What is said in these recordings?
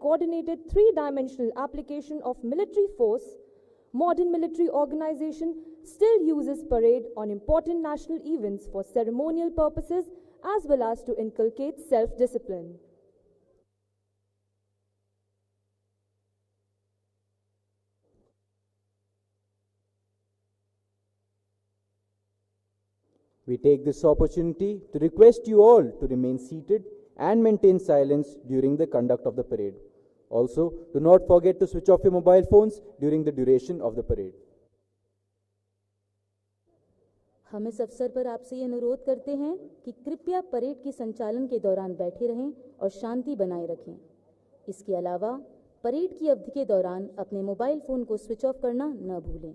coordinated three-dimensional application of military force, modern military organization still uses parade on important national events for ceremonial purposes as well as to inculcate self-discipline. We take this opportunity to request you all to remain seated and maintain silence during the conduct of the parade. Also, do not forget to switch off your mobile phones during the duration of the parade. हम इस अवसर पर आपसे ये अनुरोध करते हैं कि कृपया परेड के संचालन के दौरान बैठे रहें और शांति बनाए रखें। इसके अलावा परेड की अवधि के दौरान अपने मोबाइल फोन को स्विच ऑफ करना न भूलें।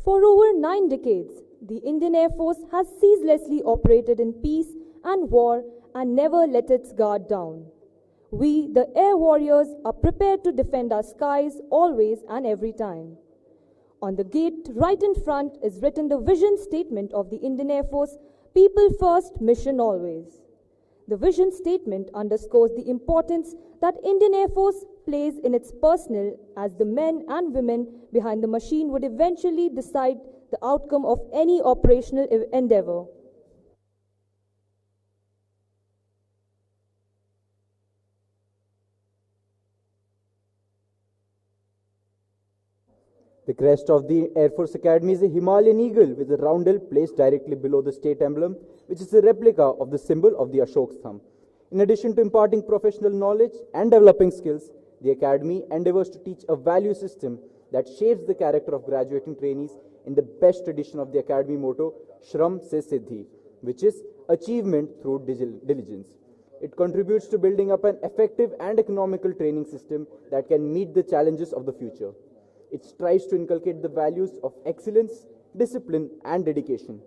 For over 9 decades, the Indian Air Force has ceaselessly operated in peace and war and never let its guard down. We, the Air Warriors, are prepared to defend our skies always and every time. On the gate right in front is written the vision statement of the Indian Air Force, People First, Mission Always. The vision statement underscores the importance that Indian Air Force plays in its personnel as the men and women behind the machine would eventually decide the outcome of any operational endeavor. The crest of the Air Force Academy is a Himalayan eagle with a roundel placed directly below the state emblem, which is a replica of the symbol of the Ashok thumb. In addition to imparting professional knowledge and developing skills, the Academy endeavors to teach a value system that shapes the character of graduating trainees in the best tradition of the Academy motto, Shram Se Siddhi, which is achievement through diligence. It contributes to building up an effective and economical training system that can meet the challenges of the future. It strives to inculcate the values of excellence, discipline, and dedication.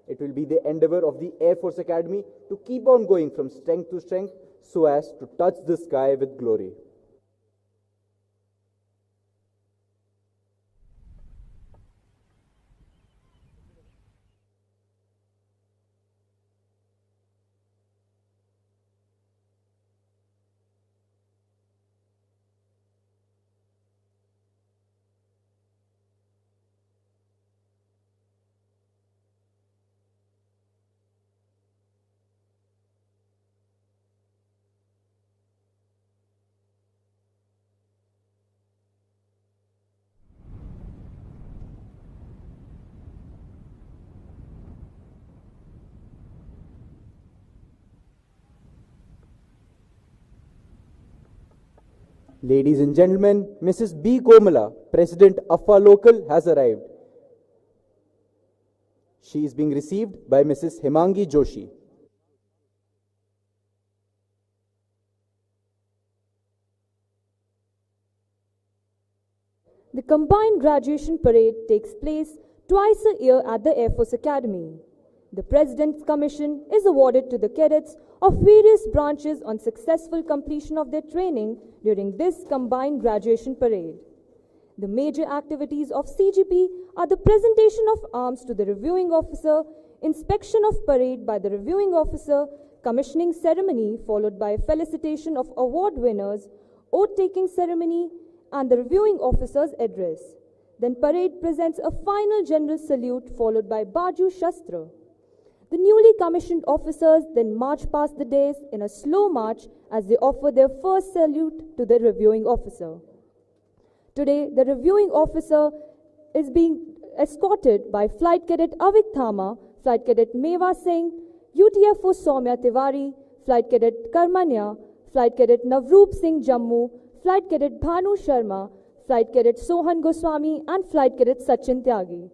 It will be the endeavor of the Air Force Academy to keep on going from strength to strength so as to touch the sky with glory. Ladies and gentlemen, Mrs. B. Komala, President AFA Local, has arrived. She is being received by Mrs. Himangi Joshi. The combined graduation parade takes place twice a year at the Air Force Academy. The President's Commission is awarded to the cadets of various branches on successful completion of their training during this combined graduation parade. The major activities of CGP are the presentation of arms to the reviewing officer, inspection of parade by the reviewing officer, commissioning ceremony followed by felicitation of award winners, oath-taking ceremony, and the reviewing officer's address. Then parade presents a final general salute followed by Baju Shastra. The newly commissioned officers then march past the dais in a slow march as they offer their first salute to the reviewing officer. Today, the reviewing officer is being escorted by Flight Cadet Avik Thama, Flight Cadet Meva Singh, UTFO Soumya Tiwari, Flight Cadet Karmanya, Flight Cadet Navroop Singh Jammu, Flight Cadet Bhanu Sharma, Flight Cadet Sohan Goswami, and Flight Cadet Sachin Tyagi.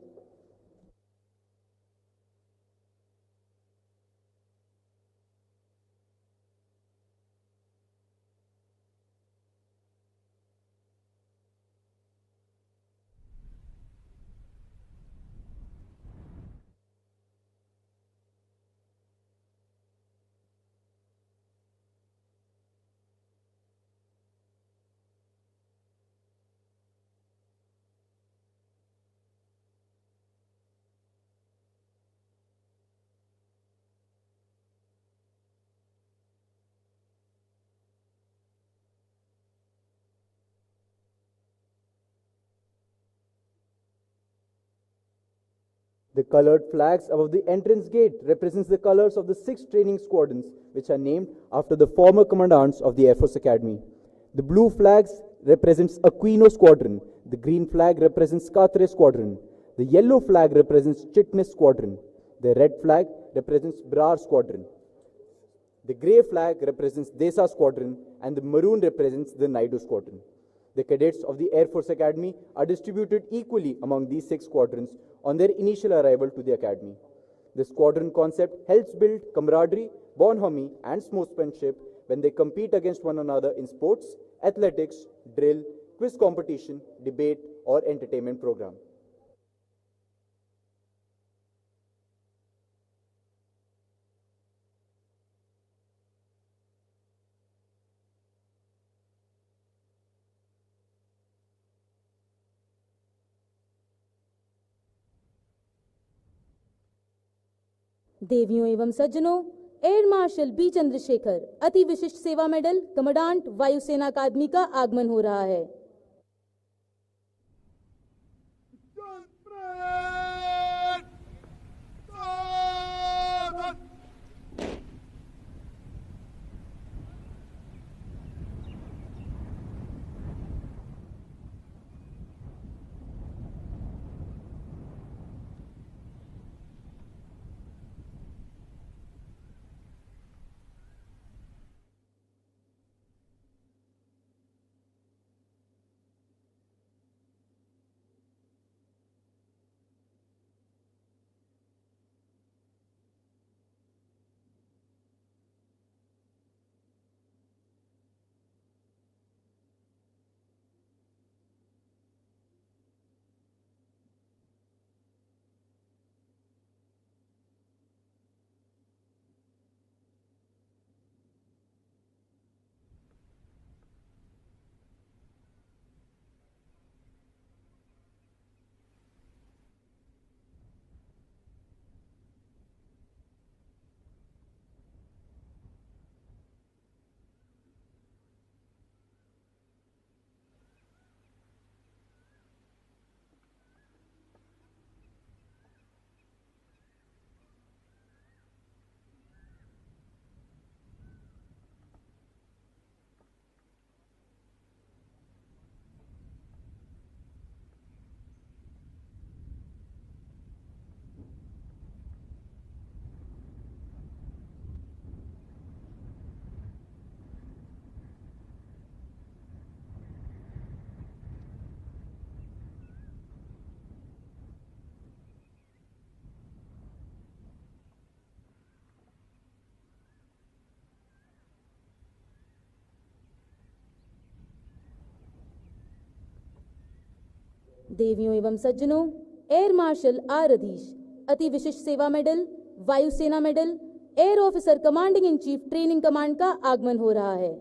The colored flags above the entrance gate represents the colors of the 6 training squadrons, which are named after the former commandants of the Air Force Academy. The blue flags represents Aquino Squadron. The green flag represents Katre Squadron. The yellow flag represents Chitnis Squadron. The red flag represents Brar Squadron. The grey flag represents Desa Squadron, and the maroon represents the Naidu Squadron. The cadets of the Air Force Academy are distributed equally among these 6 squadrons on their initial arrival to the Academy. The squadron concept helps build camaraderie, bonhomie, and sportsmanship when they compete against one another in sports, athletics, drill, quiz competition, debate, or entertainment program. देवियों एवं सज्जनों, air marshal B Chandrashekhar अति विशिष्ट सेवा medal commandant वायुसेना अकादमी का आगमन हो रहा है। देवियों एवं सज्जनों, एयर मार्शल आर अधीश अति विशिष्ट सेवा मेडल, वायुसेना medal, air officer commanding in chief training command का आगमन हो रहा है।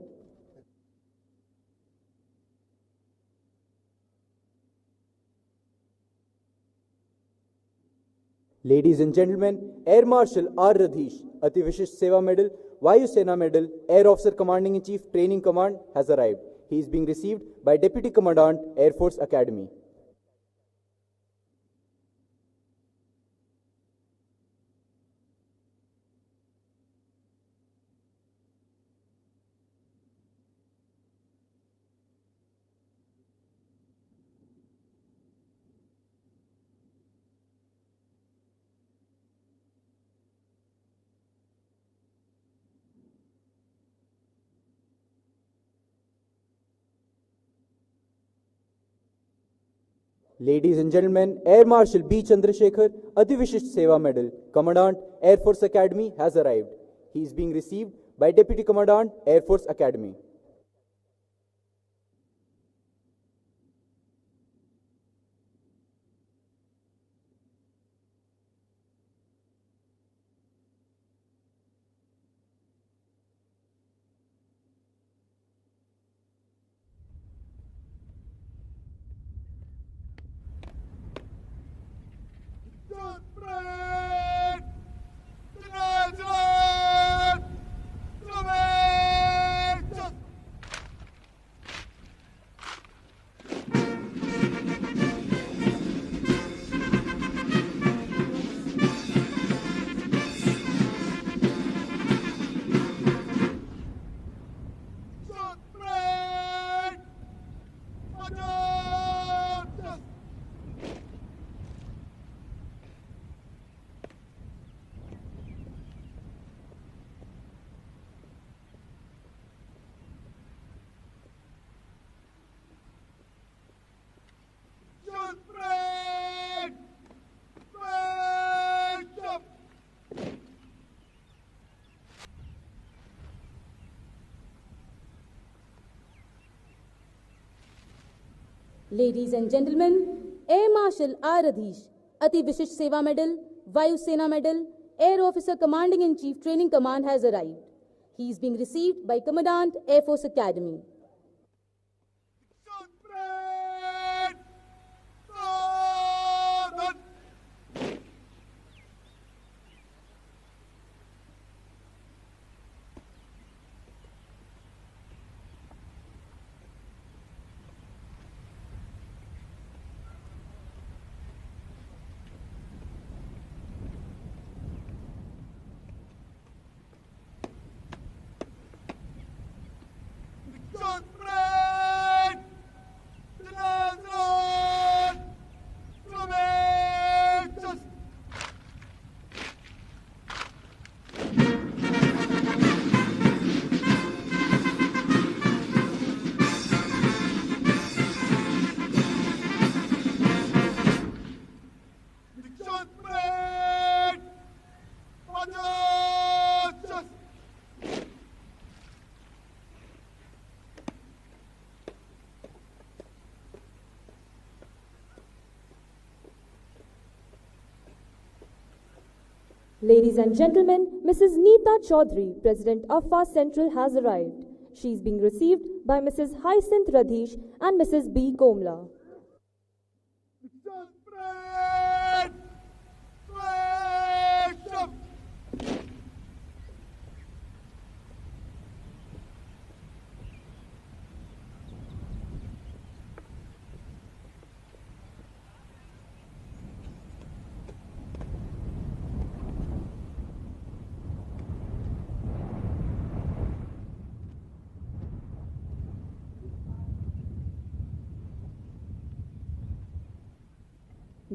Ladies and gentlemen, Air Marshal R. Radhish, Ati Vishish Seva Medal, Vayu Sena Medal, Air Officer Commanding in Chief Training Command has arrived. He is being received by Deputy Commandant, Air Force Academy. Ladies and gentlemen, Air Marshal B. Chandrasekhar, Ati Vishisht Seva Medal, Commandant, Air Force Academy has arrived. He is being received by Deputy Commandant, Air Force Academy. Ladies and gentlemen, Air Marshal R. Adhish, Ati Vishish Seva Medal, Vayu Sena Medal, Air Officer Commanding in Chief Training Command has arrived. He is being received by Commandant Air Force Academy. Ladies and gentlemen, Mrs. Neeta Chaudhary, President AFA Central, has arrived. She is being received by Mrs. Hyacinth Radhish and Mrs. B. Komla.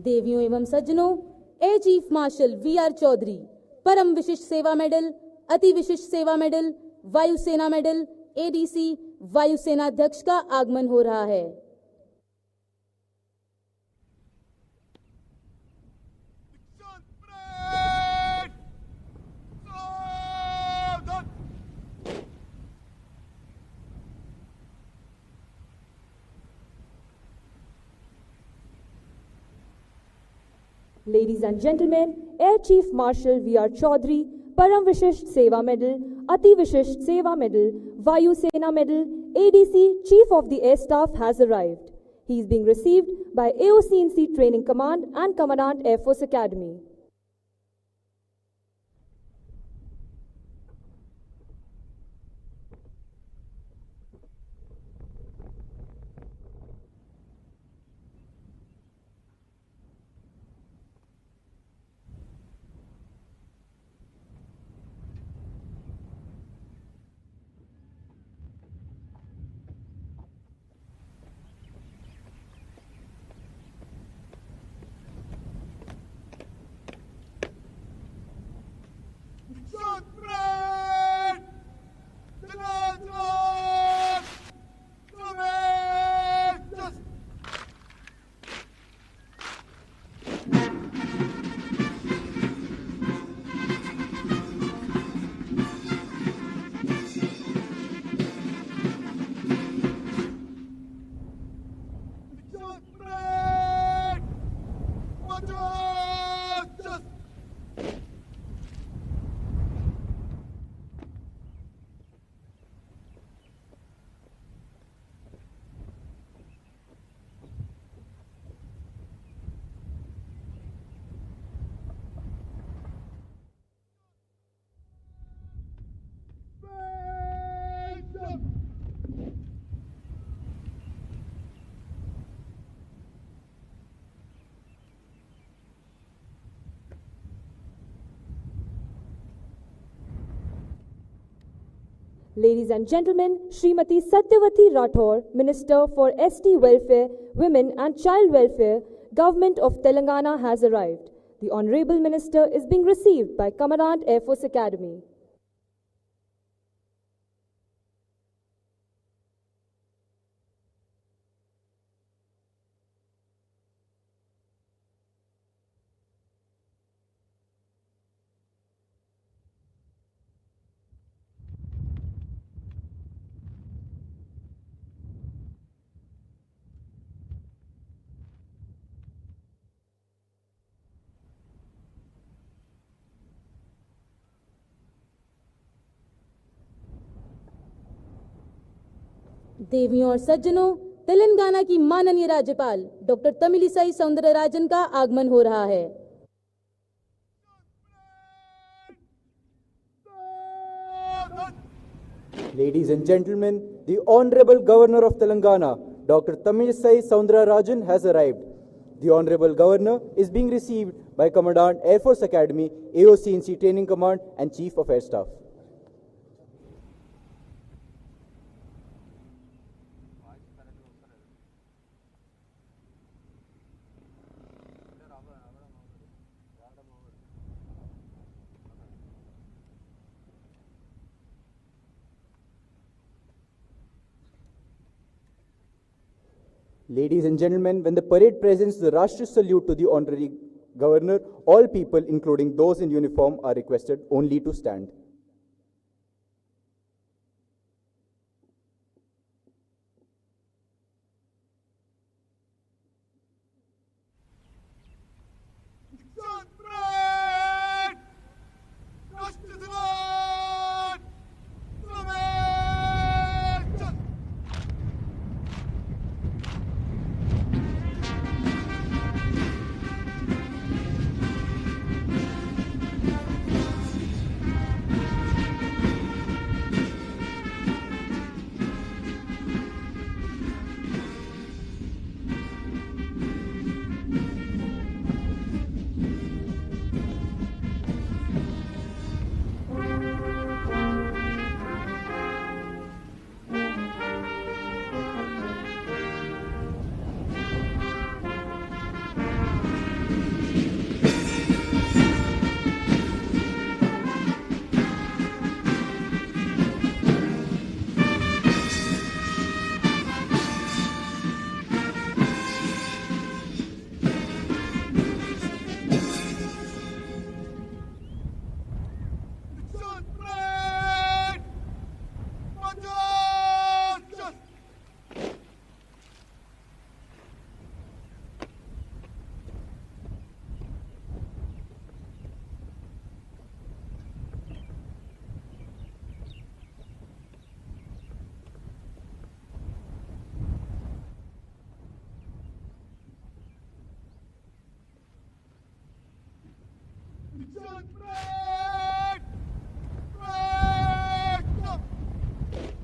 देवियों एवं सज्जनों, air chief marshal V R. Chaudhari, Param Vishisht सेवा medal, अति विशिष्ट सेवा medal, वायुसेना medal, ADC, वायुसेना अध्यक्ष का आगमन हो रहा है। Ladies and gentlemen, Air Chief Marshal V.R. Chaudhary, Param Vishisht Seva Medal, Ati Vishisht Seva Medal, Vayu Sena Medal, ADC, Chief of the Air Staff has arrived. He is being received by AOC in Sea Training Command and Commandant Air Force Academy. Ladies and gentlemen, Srimati Satyavati Rathore, Minister for ST Welfare, Women and Child Welfare, Government of Telangana has arrived. The Honorable Minister is being received by Commandant Air Force Academy. देवियों और सज्जनों, तेलंगाना की माननीय राज्यपाल doctor Tamilisai Soundararajan का आगमन हो रहा है। Ladies and gentlemen, the Honorable Governor of Telangana, Dr. Tamilisai Soundararajan has arrived. The Honorable Governor is being received by Commandant Air Force Academy, AOCNC Training Command and Chief of Air Staff. Ladies and gentlemen, when the parade presents the Rashtriya salute to the Honorary Governor, all people, including those in uniform, are requested only to stand.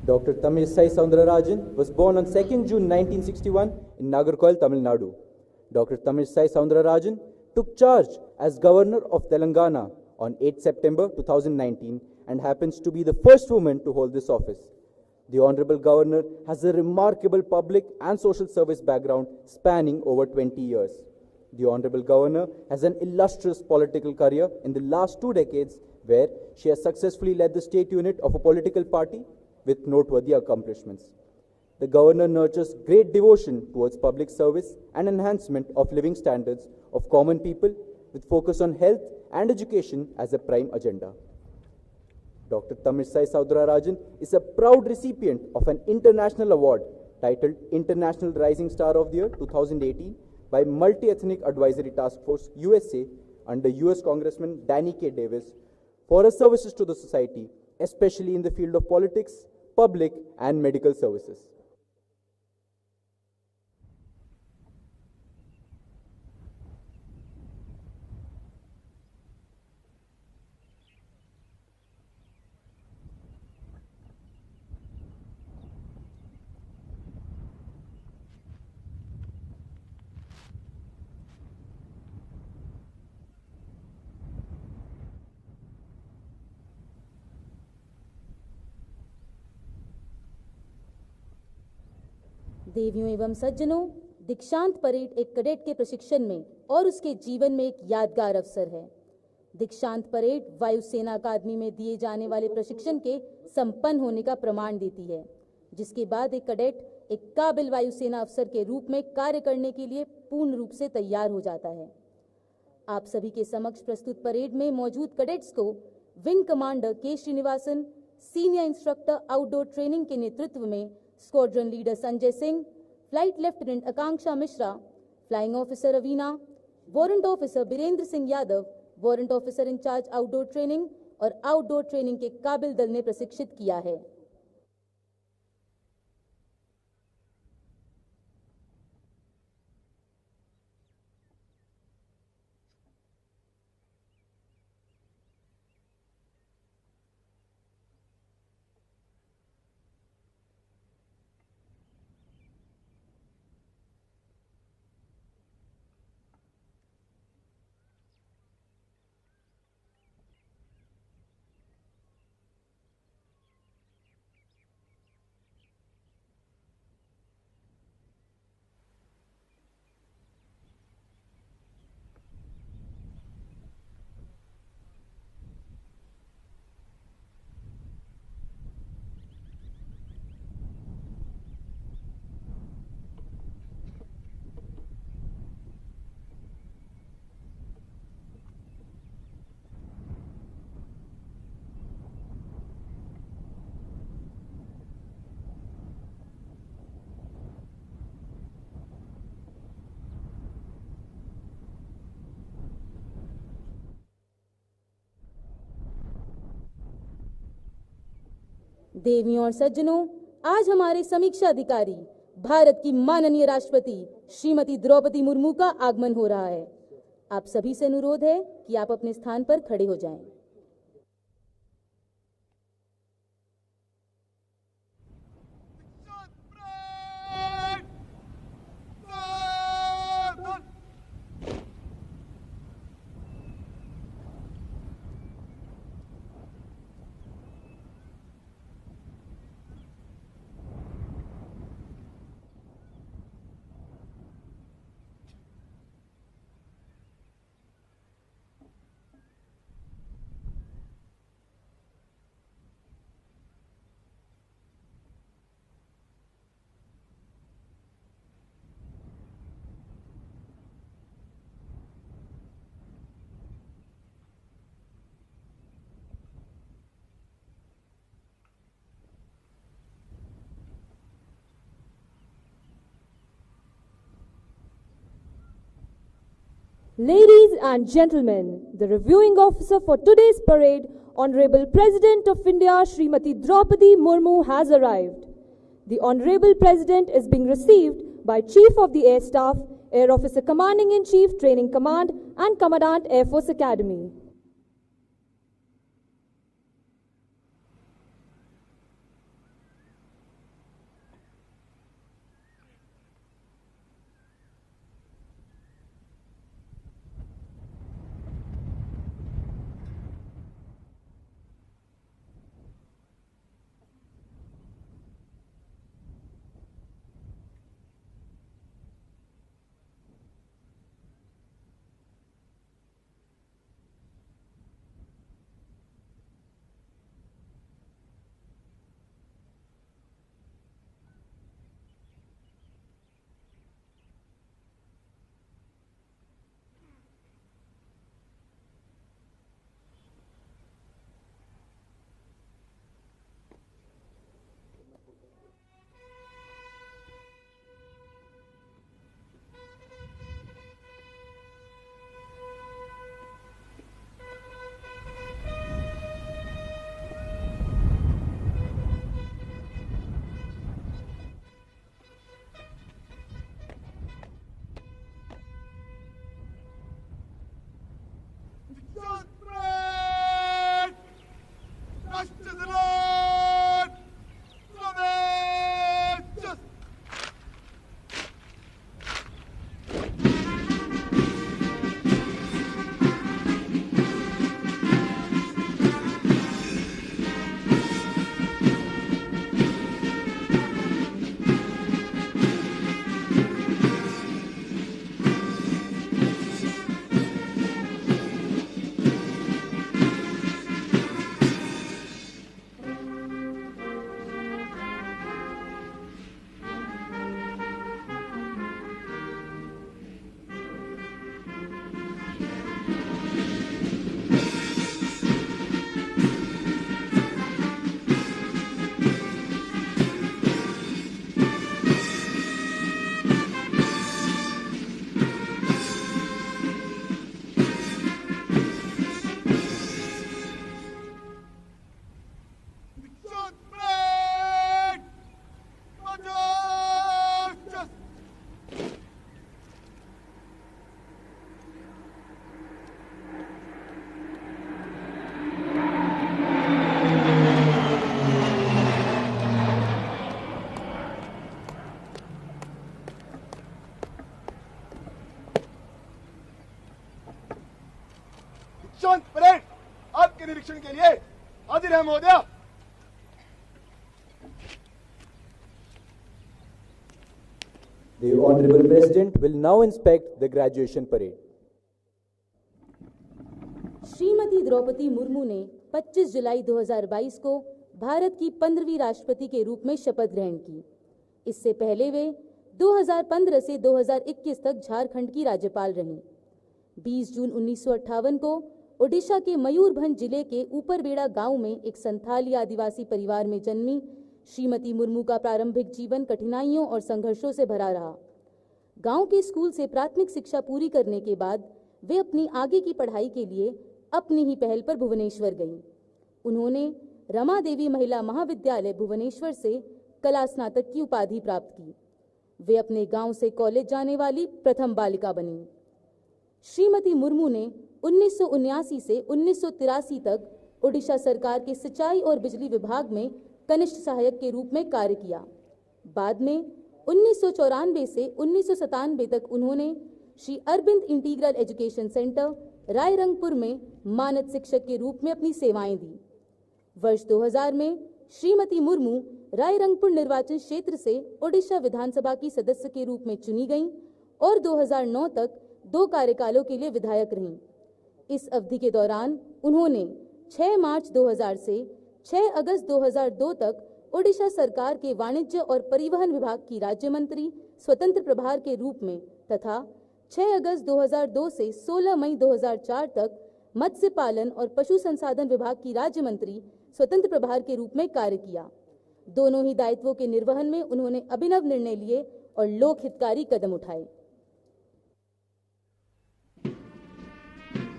Dr. Tamilisai Soundararajan was born on 2nd June 1961 in Nagarkoil, Tamil Nadu. Dr. Tamilisai Soundararajan took charge as Governor of Telangana on 8 September 2019 and happens to be the first woman to hold this office. The Honorable Governor has a remarkable public and social service background spanning over 20 years. The Honorable Governor has an illustrious political career in the last 2 decades where she has successfully led the state unit of a political party with noteworthy accomplishments. The Governor nurtures great devotion towards public service and enhancement of living standards of common people with focus on health and education as a prime agenda. Dr. Tamilisai Soundararajan is a proud recipient of an international award titled International Rising Star of the Year 2018 by Multi-Ethnic Advisory Task Force USA under US Congressman Danny K. Davis for her services to the society, especially in the field of politics, public and medical services. देवियों एवं सज्जनों, दीक्षांत parade एक cadet के प्रशिक्षण में और उसके जीवन में एक यादगार अवसर है। दीक्षांत परेड वायुसेना अकादमी में दिए जाने वाले प्रशिक्षण के संपन्न होने का प्रमाण देती है, जिसके बाद एक कैडेट एक काबिल वायुसेना अफसर के रूप में कार्य करने के लिए पूर्ण रूप से तैयार हो जाता है। आप सभी के समक्ष प्रस्तुत परेड में मौजूद कैडेट्स को wing commander K Srinivasan, senior instructor outdoor training के नेतृत्व में squadron leader Sanjay Singh, flight lieutenant Akanksha Mishra, flying officer Raveena, warrant officer Birendra Singh Yadav, warrant officer in charge outdoor training और आउटडोर ट्रेनिंग के काबिल दल ने प्रशिक्षित किया है। देवियों और सज्जनों, आज हमारे समीक्षा अधिकारी भारत की माननीय राष्ट्रपति श्रीमती द्रौपदी मुर्मू का आगमन हो रहा है। आप सभी से अनुरोध है कि आप अपने स्थान पर खड़े हो जाएं। Ladies and gentlemen, the reviewing officer for today's parade, Honorable President of India, Srimati Droupadi Murmu, has arrived. The Honorable President is being received by Chief of the Air Staff, Air Officer Commanding-in-Chief, Training Command and Commandant Air Force Academy. Parade आपके निरीक्षण के लिए हाजिर है महोदय। The Honorable President will now inspect the graduation parade. Shrimati Draupadi Murmu ने 25 जुलाई 2022 को भारत की 15वीं राष्ट्रपति के रूप में शपथ ग्रहण की। इससे पहले वे 2015 से 2021 तक झारखंड की राज्यपाल रहीं। 20 जून 1958 को ओडिशा के मयूरभंज जिले के ऊपरबेड़ा गांव में एक संथाली आदिवासी परिवार में जन्मी श्रीमती मुर्मू का प्रारंभिक जीवन कठिनाइयों और संघर्षों से भरा रहा। गांव के स्कूल से प्राथमिक शिक्षा पूरी करने के बाद वे अपनी आगे की पढ़ाई के लिए अपनी ही पहल पर भुवनेश्वर गईं। उन्होंने रमा देवी महिला महाविद्यालय भुवनेश्वर से कला स्नातक की उपाधि प्राप्त की। वे अपने गांव से कॉलेज जाने वाली प्रथम बालिका बनी। श्रीमती मुर्मू ने 1979 से 1983 तक ओडिशा सरकार के सिंचाई और बिजली विभाग में कनिष्ठ सहायक के रूप में कार्य किया। बाद में 1994 से 1997 तक उन्होंने Shri Aurobindo integral education centre Rairangpur में मानद शिक्षक के रूप में अपनी सेवाएं दी। वर्ष 2000 में श्रीमती मुर्मू रायरंगपुर निर्वाचन क्षेत्र से ओडिशा विधानसभा की सदस्य के रूप में चुनी गईं और 2009 तक 2 कार्यकालों के लिए विधायक रहीं। इस अवधि के दौरान उन्होंने 6 मार्च 2000 से 6 अगस्त 2002 तक ओडिशा सरकार के वाणिज्य और परिवहन विभाग की राज्य मंत्री स्वतंत्र प्रभार के रूप में तथा 6 अगस्त 2002 से 16 मई 2004 तक मत्स्य पालन और पशु संसाधन विभाग की राज्य मंत्री स्वतंत्र प्रभार के रूप में कार्य किया। दोनों ही दायित्वों के निर्वहन में उन्होंने अभिनव निर्णय लिए और लोक हितकारी कदम उठाए।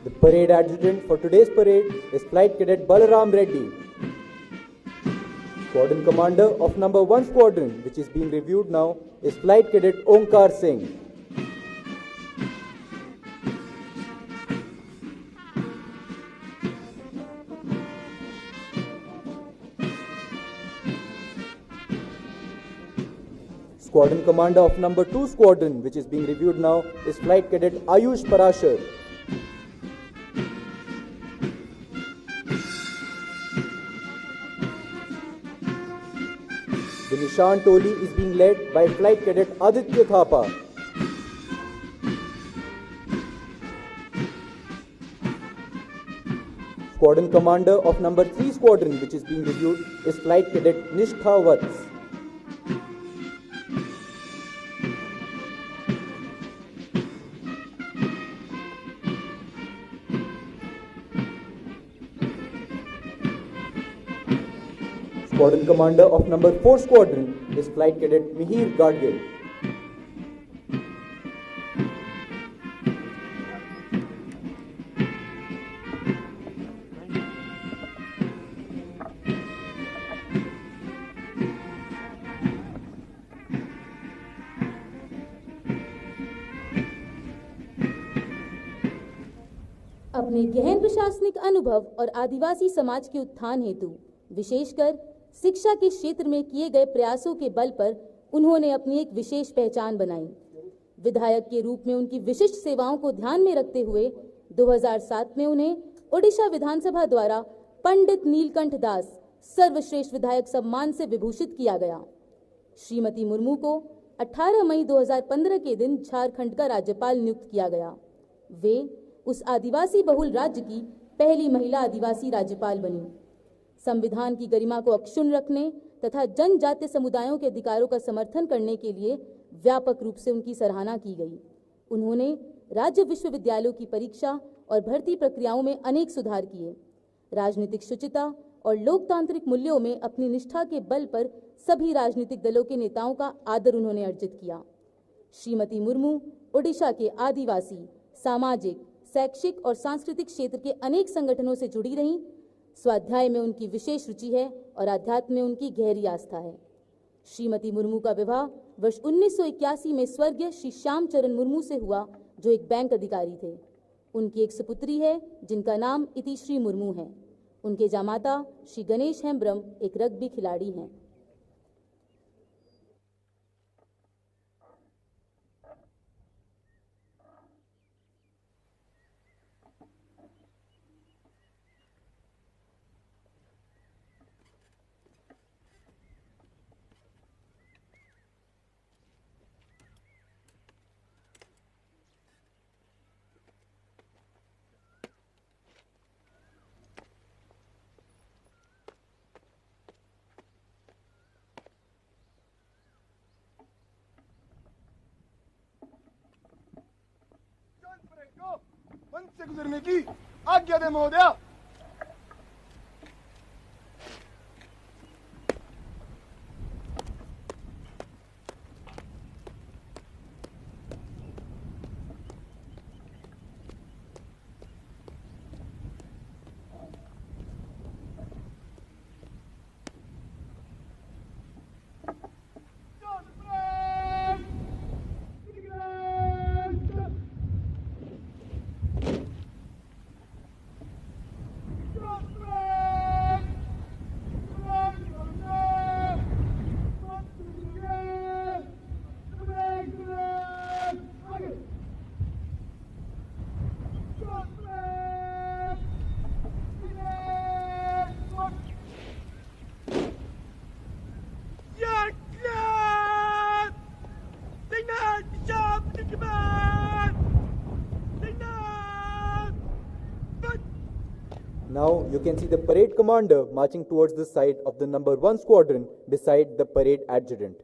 The parade adjutant for today's parade is Flight Cadet Balaram Reddy. Squadron commander of number 1 squadron, which is being reviewed now, is Flight Cadet Omkar Singh. Squadron commander of number 2 squadron, which is being reviewed now, is Flight Cadet Ayush Parashar. The Nishan Toli is being led by Flight Cadet Aditya Thapa. Squadron commander of number 3 squadron, which is being reviewed, is Flight Cadet Nishtha Vats. Squadron commander of number 4 squadron is Flight Cadet Mihir Gadgil. अपने गहन प्रशासनिक अनुभव और आदिवासी समाज के उत्थान हेतु विशेषकर शिक्षा के क्षेत्र में किए गए प्रयासों के बल पर उन्होंने अपनी एक विशेष पहचान बनाई। विधायक के रूप में उनकी विशिष्ट सेवाओं को ध्यान में रखते हुए 2007 में उन्हें ओडिशा विधानसभा द्वारा पंडित नीलकंठ दास सर्वश्रेष्ठ विधायक सम्मान से विभूषित किया गया। श्रीमती मुर्मू को 18 मई 2015 के दिन झारखंड का राज्यपाल नियुक्त किया गया। वे उस आदिवासी बहुल राज्य की पहली महिला आदिवासी राज्यपाल बनी। संविधान की गरिमा को अक्षुण्ण रखने तथा जनजातीय समुदायों के अधिकारों का समर्थन करने के लिए व्यापक रूप से उनकी सराहना की गई। उन्होंने राज्य विश्वविद्यालयों की परीक्षा और भर्ती प्रक्रियाओं में अनेक सुधार किए। राजनीतिक शुचिता और लोकतांत्रिक मूल्यों में अपनी निष्ठा के बल पर सभी राजनीतिक दलों के नेताओं का आदर उन्होंने अर्जित किया। श्रीमती मुर्मू ओडिशा के आदिवासी, सामाजिक, शैक्षिक और सांस्कृतिक क्षेत्र के अनेक संगठनों से जुड़ी रहीं। स्वाध्याय में उनकी विशेष रुचि है और अध्यात्म में उनकी गहरी आस्था है। श्रीमती मुर्मू का विवाह वर्ष 1981 में स्वर्गीय श्री श्याम चरण मुर्मू से हुआ, जो एक बैंक अधिकारी थे। उनकी एक सुपुत्री है जिनका नाम इतिश्री मुर्मू है। उनके जामाता श्री गणेश हेम्ब्रम एक रग्बी खिलाड़ी हैं। मंच से गुजरने की आज्ञा दे महोदया। Now you can see the parade commander marching towards the side of the number 1 squadron beside the parade adjutant.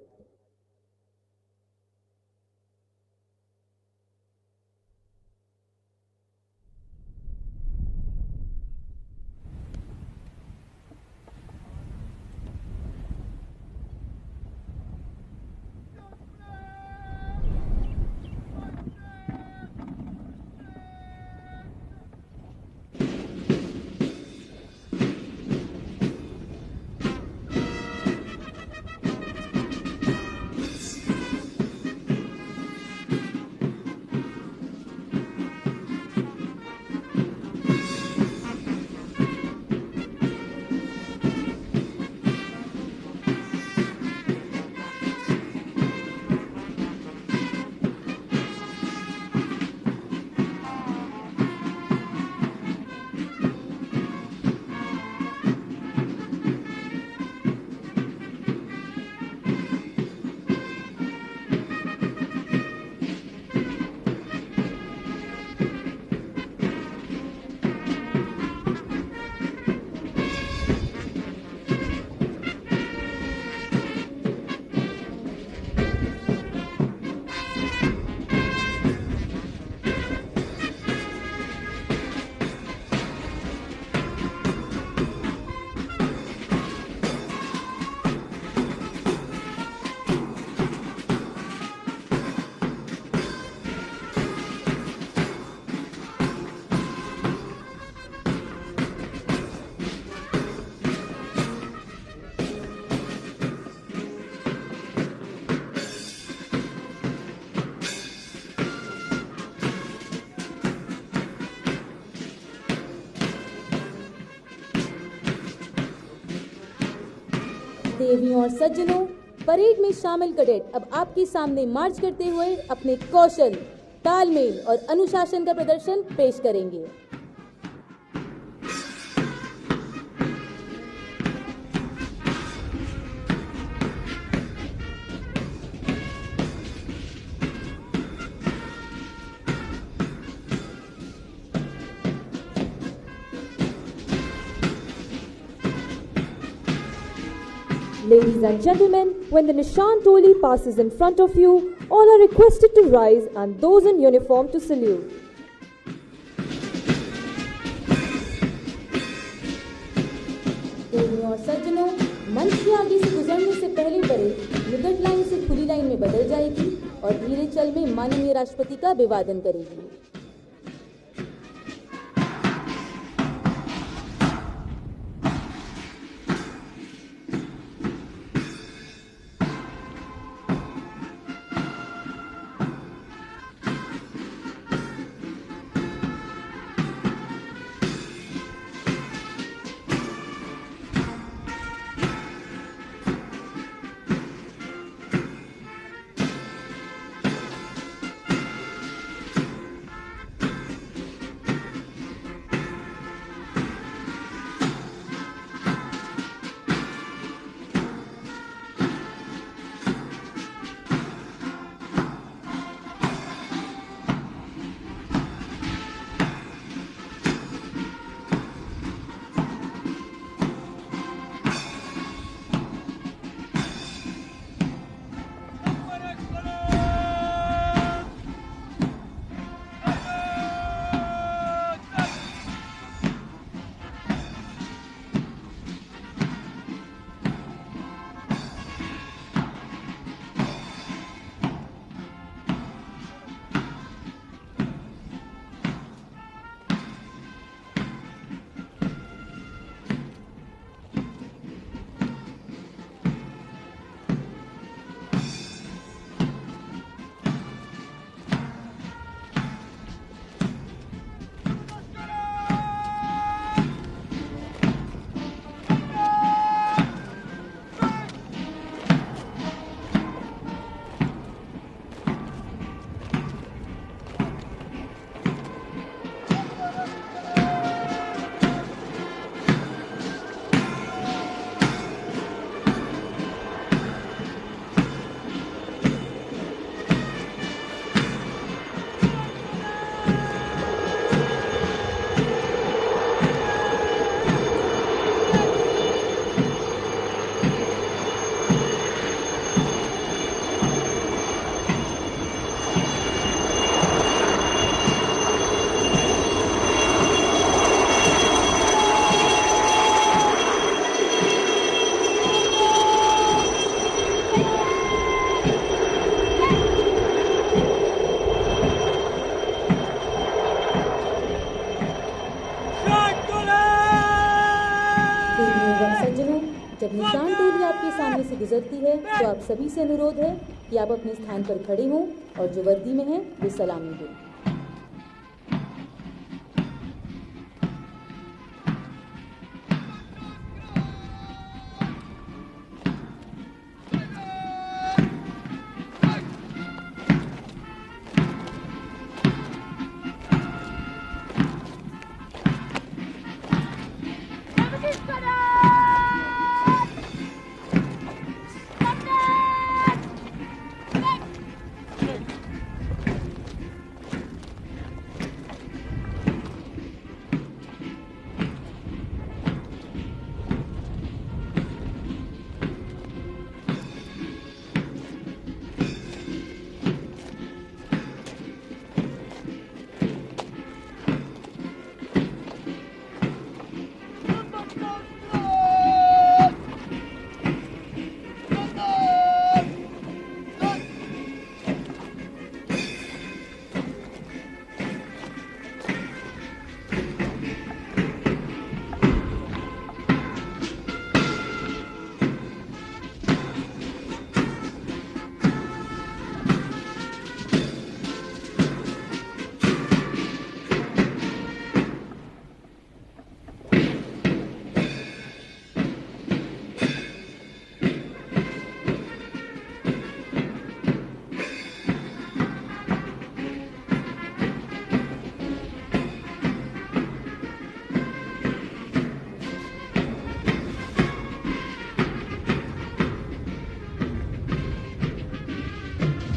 देवियों और सज्जनों, परेड में शामिल कैडेट अब आपके सामने मार्च करते हुए अपने कौशल, तालमेल और अनुशासन का प्रदर्शन पेश करेंगे। Ladies and gentlemen, when the Nishan Toli passes in front of you, all are requested to rise and those in uniform to salute. देवियों और सज्जनों, मंच के आगे से गुजरने से पहले परेड निकट लाइन से खुली लाइन में बदल जाएगी और धीरे चल में माननीय राष्ट्रपति का अभिवादन करेगी। गुजरती है तो आप सभी से अनुरोध है कि आप अपने स्थान पर खड़े हों और जो वर्दी में हैं वे सलामी दें।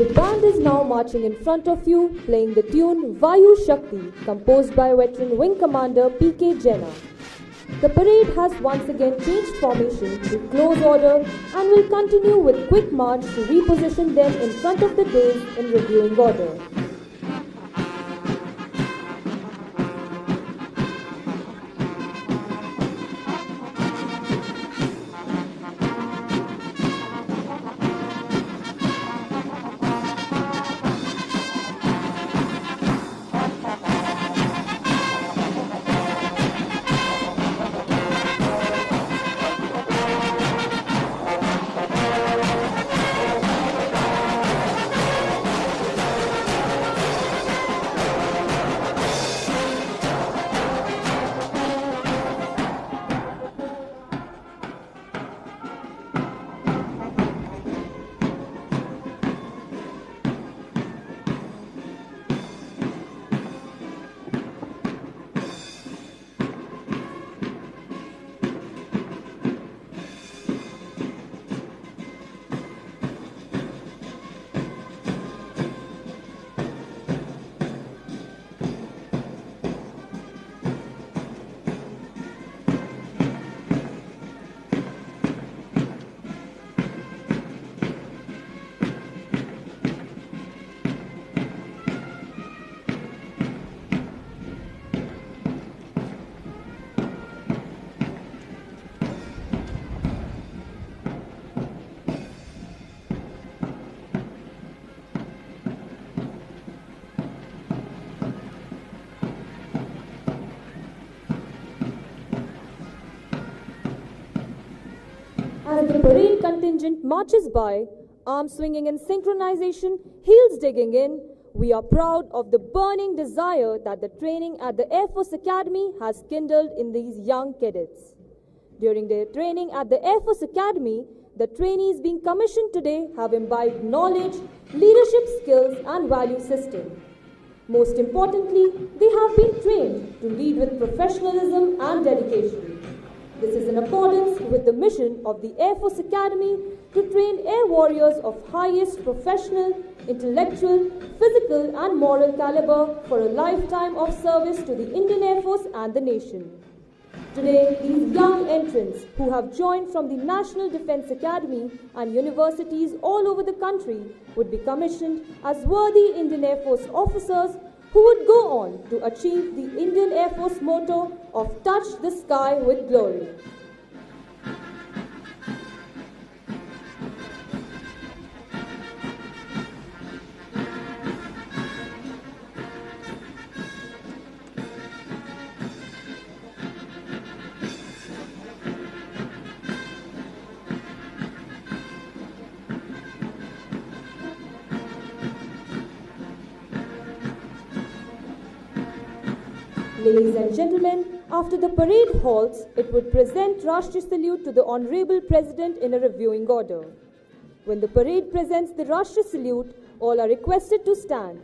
The band is now marching in front of you, playing the tune Vayu Shakti, composed by veteran Wing Commander P.K. Jena. The parade has once again changed formation to close order and will continue with quick march to reposition them in front of the dais in reviewing order. As the parade contingent marches by, arms swinging in synchronization, heels digging in, we are proud of the burning desire that the training at the Air Force Academy has kindled in these young cadets. During their training at the Air Force Academy, the trainees being commissioned today have imbibed knowledge, leadership skills and value system. Most importantly, they have been trained to lead with professionalism and dedication. This is in accordance with the mission of the Air Force Academy to train air warriors of highest professional, intellectual, physical and moral caliber for a lifetime of service to the Indian Air Force and the nation. Today, these young entrants who have joined from the National Defence Academy and universities all over the country would be commissioned as worthy Indian Air Force officers who would go on to achieve the Indian Air Force motto of touch the sky with glory. Ladies and gentlemen, after the parade halts, it would present Rashtriya Salute to the Honorable President in a reviewing order. When the parade presents the Rashtriya Salute, all are requested to stand.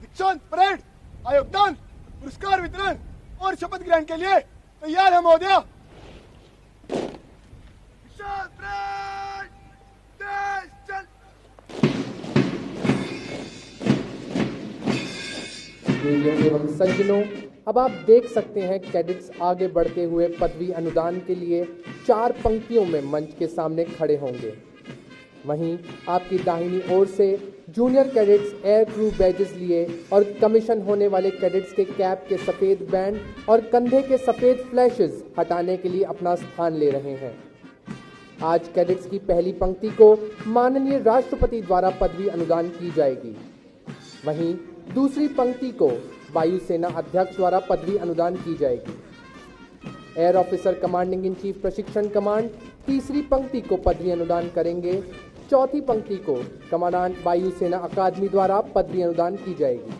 दीक्षांत parade आयोगदान पुरस्कार वितरण और शपथ ग्रहण के लिए तैयार है महोदय। दीक्षांत परेड देश चल। देवियों एवं सज्जनों, अब आप देख सकते हैं कैडेट्स आगे बढ़ते हुए पदवी अनुदान के लिए 4 पंक्तियों में मंच के सामने खड़े होंगे। वहीं आपकी दाहिनी ओर से junior cadets air crew badges लिए और कमीशन होने वाले कैडेट्स के कैप के सफ़ेद बैंड और कंधे के सफ़ेद फ्लैशेस हटाने के लिए अपना स्थान ले रहे हैं। आज कैडेट्स की पहली पंक्ति को माननीय राष्ट्रपति द्वारा पदवी अनुदान की जाएगी। वहीं दूसरी पंक्ति को वायुसेना अध्यक्ष द्वारा पदवी अनुदान की जाएगी। Air officer commanding in chief प्रशिक्षण कमांड तीसरी पंक्ति को पदवी अनुदान करेंगे। चौथी पंक्ति को कमांडेंट वायुसेना अकादमी द्वारा पदवी अनुदान की जाएगी।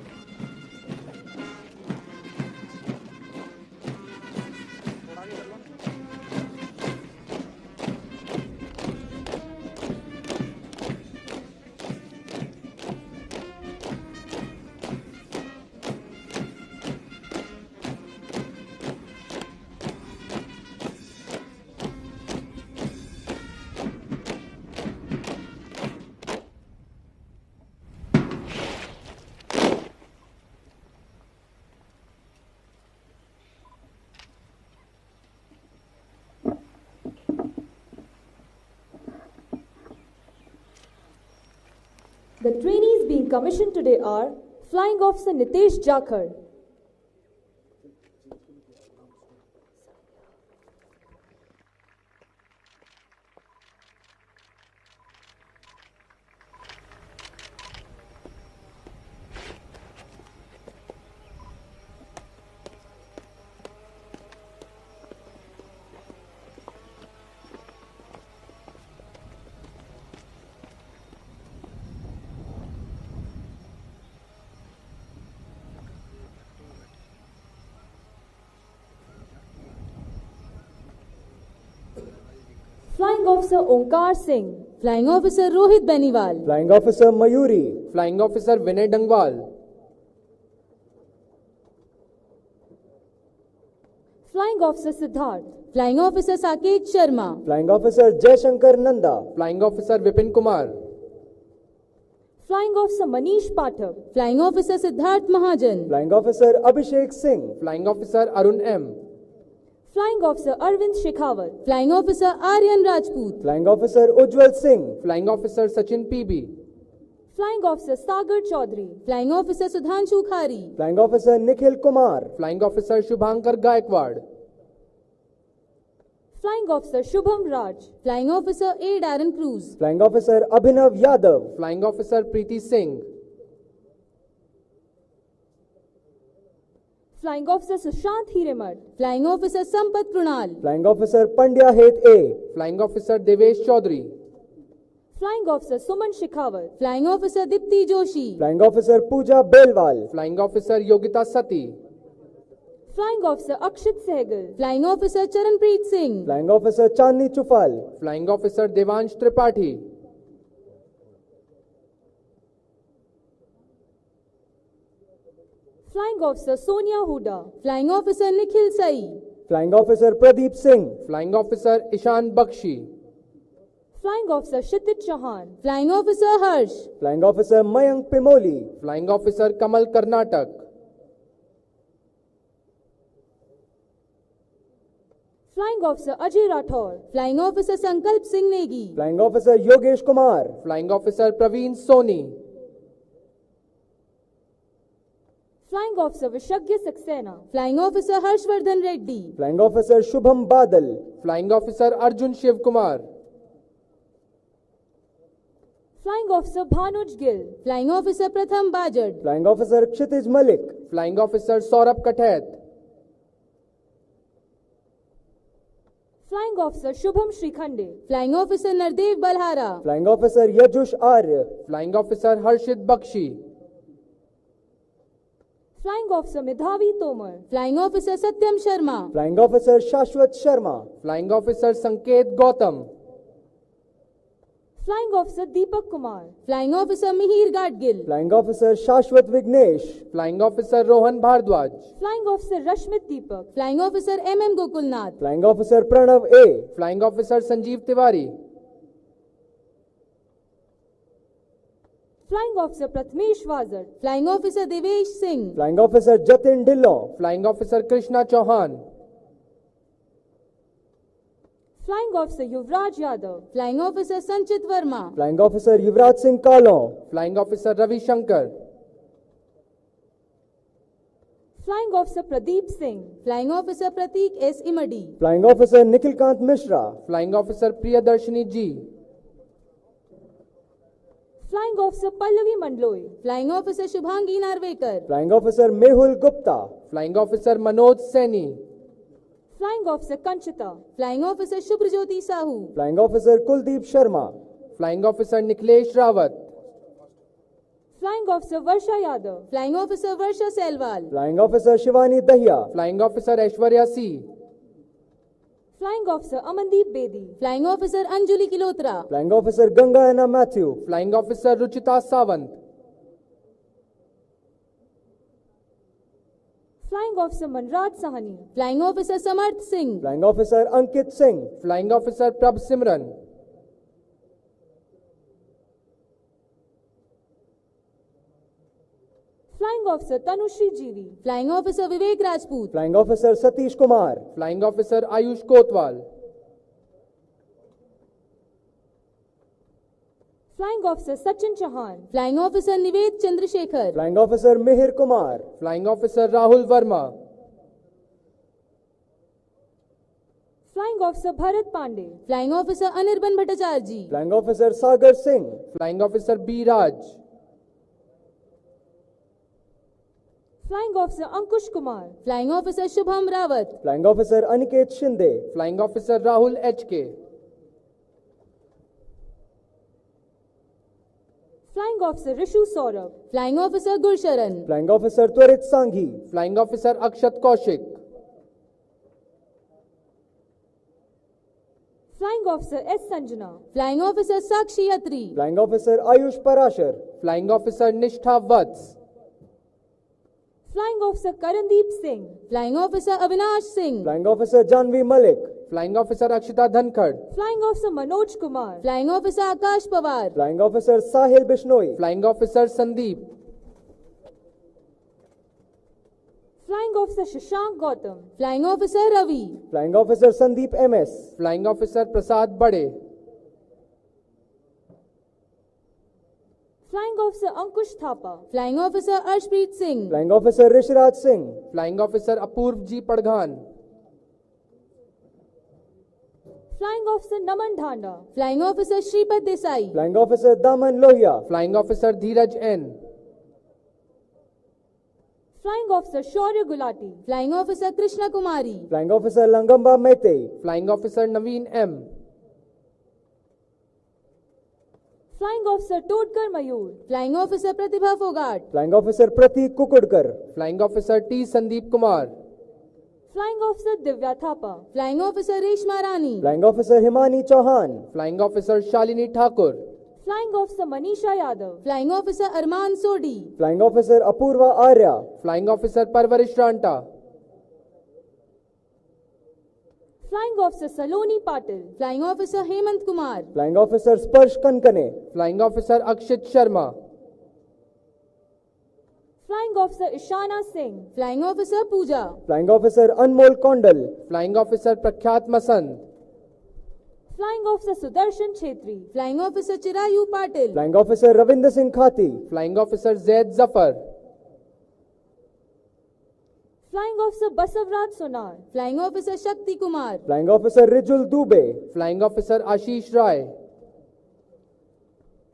The trainees being commissioned today are Flying Officer Nitesh Jakhar, Flying Officer Onkar Singh, flying officer Rohit Beniwal, Flying Officer Mayuri, flying officer Vinay Dangwal, Flying Officer Siddharth, flying officer Saket Sharma, Flying Officer Jaishankar Nanda, flying officer Vipin Kumar, Flying Officer Manish Pathak, flying officer Siddharth Mahajan, Flying Officer Abhishek Singh, flying officer Arun M, Flying Officer Arvind Shekhawat, flying officer Aryan Rajput, Flying Officer Ujjwal Singh, flying officer Sachin P B, Flying Officer Sagar Chaudhary, flying officer Sudhanshu Khari, Flying Officer Nikhil Kumar, flying officer Shubhankar Gaikwad, Flying Officer Shubham Raj, flying officer A Darren Cruz, Flying Officer Abhinav Yadav, flying officer Preeti Singh, Flying Officer Sushant Hiremat, flying officer Sampat Krunal, Flying Officer Pandya Het A, flying officer Devesh Chaudhary, Flying Officer Suman Shekhawat, flying officer Deepti Joshi, Flying Officer Pooja Belwal, flying officer Yogita Sati, Flying Officer Akshit Sehgal, flying officer Charanpreet Singh, Flying Officer Chandni Chufal, flying officer Devansh Tripathi, Flying Officer Sonia Huda, flying officer Nikhil Sai, Flying Officer Pradeep Singh, flying officer Ishan Bakshi, Flying Officer Kshitij Chauhan, flying officer Harsh, Flying Officer Mayank Pimoli, flying officer Kamal Karnatak, Flying Officer Ajay Rathore, flying officer Sankalp Singh Negi, Flying Officer Yogesh Kumar, flying officer Praveen Soni, Flying Officer Vishagya Saxena, flying officer Harshvardhan Reddy, Flying Officer Shubham Badal, flying officer Arjun Shiv Kumar, Flying Officer Bhanuj Gill, flying officer Pratham Bajat, Flying Officer Kshitij Malik, flying officer Saurabh Kathait, Flying Officer Shubham Shrikhande, flying officer Nardev Balhara, Flying Officer Yajush Arya, flying officer Harshit Bakshi, Flying Officer Medhavi Tomar, flying officer Satyam Sharma, Flying Officer Shashwat Sharma, flying officer Sanket Gautam, Flying Officer Deepak Kumar, flying officer Mihir Gadgil, Flying Officer Shashwat Vignesh, flying officer Rohan Bhardwaj, Flying Officer Rashmit Deepak, flying officer M Gokulnath, Flying Officer Pranav A, flying officer Sanjeev Tiwari, Flying Officer Pratmesh Wazar, flying officer Devesh Singh, Flying Officer Jatin Dhillon, flying officer Krishna Chauhan, Flying Officer Yuvraj Yadav, flying officer Sanchit Verma, Flying Officer Yuvraj Singh Kalon, flying officer Ravishankar, Flying Officer Pradeep Singh, flying officer Prateek S Imdi, Flying Officer Nikhilkant Mishra, flying officer Priyadarshini G, Flying Officer Pallavi Mandloi, flying officer Shubhangi Narvekar, Flying Officer Mehul Gupta, flying officer Manoj Saini, Flying Officer Kanchita, flying officer Shubhrajyoti Sahu, Flying Officer Kuldeep Sharma, Flying Officer Nikhilesh Rawat. Flying Officer Varsha Yadav, Flying Officer Varsha Selwal, Flying Officer Shivani Dahiya, Flying Officer Aishwarya C. Flying Officer Amandeep Bedi, Flying Officer Anjuli Kilotra, Flying Officer Ganga Anna Matthew, Flying Officer Ruchita Sawant, Flying Officer Manraj Sahani, Flying Officer Samarth Singh, Flying Officer Ankit Singh, Flying Officer Prabh Simran, Flying Officer Tanushri Jivi, Flying Officer Vivek Rajput, Flying Officer Satish Kumar, Flying Officer Ayush Kotwal, Flying Officer Sachin Chauhan, Flying Officer Nived Chandrasekhar, Flying Officer Mihir Kumar, Flying Officer Rahul Verma, Flying Officer Bharat Pandey, Flying Officer Anirban Bhattacharjee, Flying Officer Sagar Singh, Flying Officer B. Raj, Flying Officer Ankush Kumar, Flying Officer Shubham Rawat, Flying Officer Aniket Shinde, Flying Officer Rahul H.K., Flying Officer Rishu Saurabh, Flying Officer Gursharan, Flying Officer Twarit Sanghi, Flying Officer Akshat Kaushik, Flying Officer S. Sanjana, Flying Officer Sakshi Atri, Flying Officer Ayush Parashar, Flying Officer Nishtha Vats, Flying Officer Karandeep Singh, Flying Officer Avinash Singh, Flying Officer Janvi Malik, Flying Officer Akshita Dhankad, Flying Officer Manoj Kumar, Flying Officer Akash Pawar, Flying Officer Sahil Bishnoi, Flying Officer Sandeep, Flying Officer Shashank Gautam, Flying Officer Ravi, Flying Officer Sandeep MS, Flying Officer Prasad Bade, Flying Officer Ankush Thapa, Flying Officer Arshpreet Singh, Flying Officer Rishraj Singh, Flying Officer Apurv G. Padghan, Flying Officer Naman Dhanda, Flying Officer Shripad Desai, Flying Officer Daman Lohia, Flying Officer Dheeraj N, Flying Officer Shaurya Gulati, Flying Officer Krishna Kumari, Flying Officer Langamba Mete, Flying Officer Naveen M, Flying Officer Todkar Mayur, Flying Officer Pratibha Fogart, Flying Officer Pratik Kukudkar, Flying Officer T. Sandeep Kumar, Flying Officer Divya Thapa, Flying Officer Reshma Rani, Flying Officer Himani Chauhan, Flying Officer Shalini Thakur, Flying Officer Manisha Yadav, Flying Officer Arman Sodi, Flying Officer Apurva Arya, Flying Officer Parvarish Ranta, Flying Officer Saloni Patil, Flying Officer Hemant Kumar, Flying Officer Sparsh Kankane, Flying Officer Akshit Sharma, Flying Officer Ishana Singh, Flying Officer Pooja, Flying Officer Anmol Kondal, Flying Officer Prakhyat Masand, Flying Officer Sudarshan Chetri, Flying Officer Chirayu Patil, Flying Officer Ravinder Singh Khati, Flying Officer Zaid Zafar, Flying Officer Basavraj Sonar, Flying Officer Shakti Kumar, Flying Officer Rijul Dubey, Flying Officer Ashish Rai,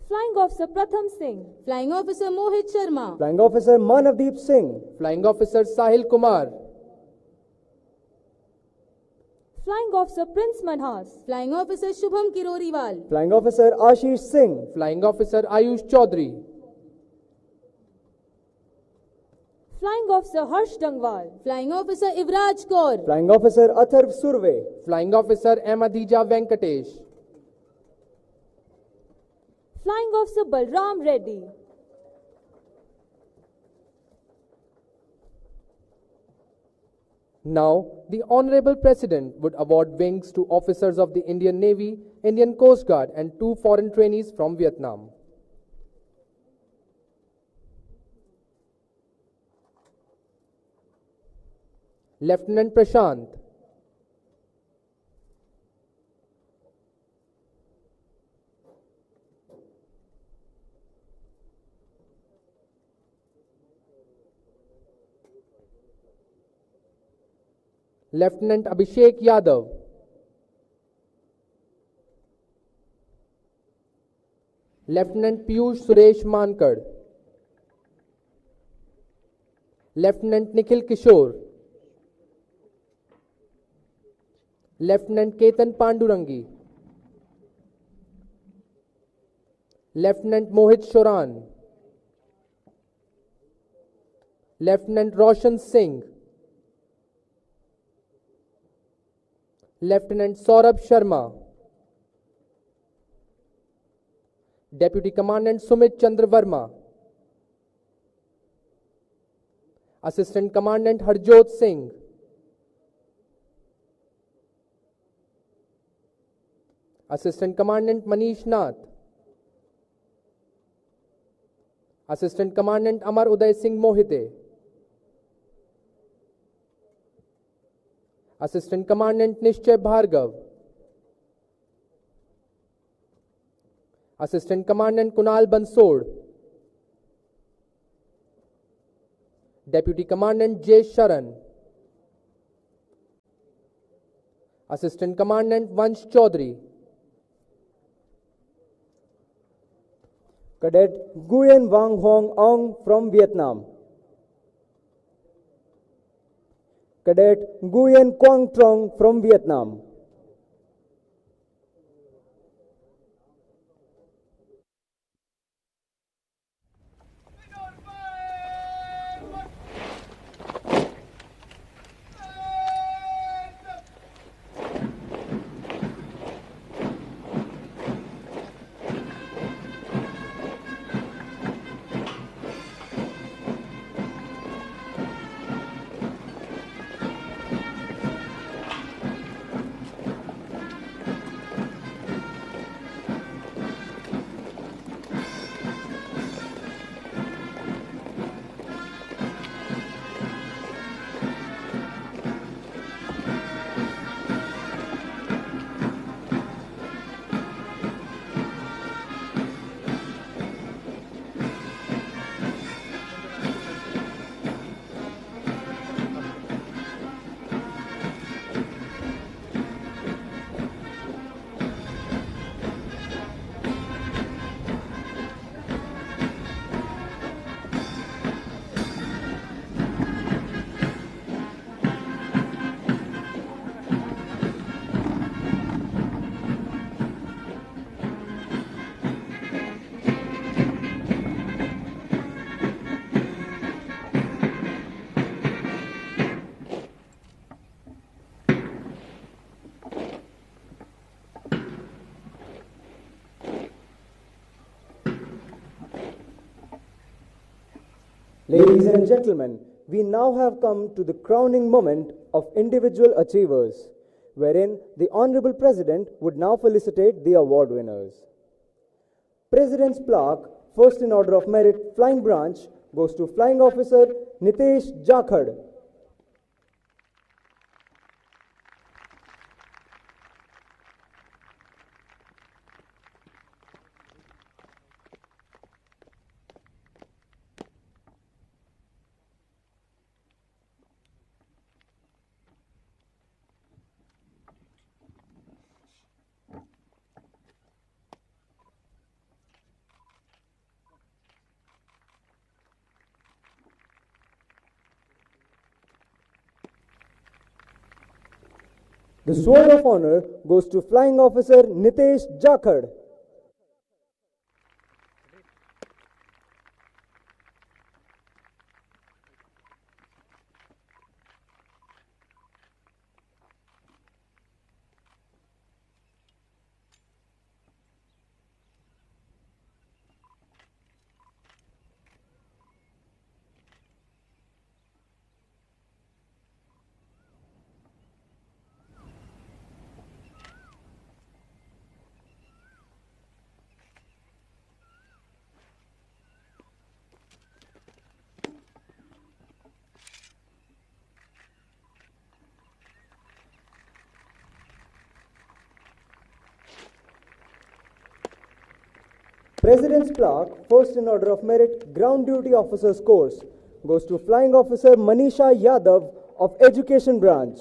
Flying Officer Pratham Singh, Flying Officer Mohit Sharma, Flying Officer Manavdeep Singh, Flying Officer Sahil Kumar, Flying Officer Prince Manhas, Flying Officer Shubham Kiroriwal, Flying Officer Ashish Singh, Flying Officer Ayush Chaudhary, Flying Officer Harsh Dangwal, Flying Officer Ivraj Kaur, Flying Officer Atharv Surve, Flying Officer Amadija Venkatesh, Flying Officer Balram Reddy, Now, the Honorable President would award wings to officers of the Indian Navy, Indian Coast Guard, and 2 foreign trainees from Vietnam. Lieutenant Prashant, Lieutenant Abhishek Yadav, Lieutenant Piyush Suresh Mankad, Lieutenant Nikhil Kishore, Lieutenant Ketan Pandurangi, lieutenant Mohit Shoran, lieutenant Roshan Singh, lieutenant Saurabh Sharma, deputy commandant Sumit Chandra Verma, assistant commandant Harjot Singh, assistant commandant Manish Nath, assistant commandant Amar Uday Singh Mohite, assistant commandant Nishchay Bhargav, assistant commandant Kunal Bansod, deputy commandant J Sharan, assistant commandant वंश Chaudhary, Cadet Nguyen Vang Hong Ong from Vietnam. Cadet Nguyen Quang Trong from Vietnam. Ladies and gentlemen, we now have come to the crowning moment of individual achievers, wherein the Honorable President would now felicitate the award winners. President's plaque, first in order of merit, Flying Branch, goes to Flying Officer Nitesh Jakhad. The Sword of Honor goes to Flying Officer Nitesh Jakhad. President's plaque, first in order of merit, Ground Duty Officers Course, goes to Flying Officer Manisha Yadav of Education Branch.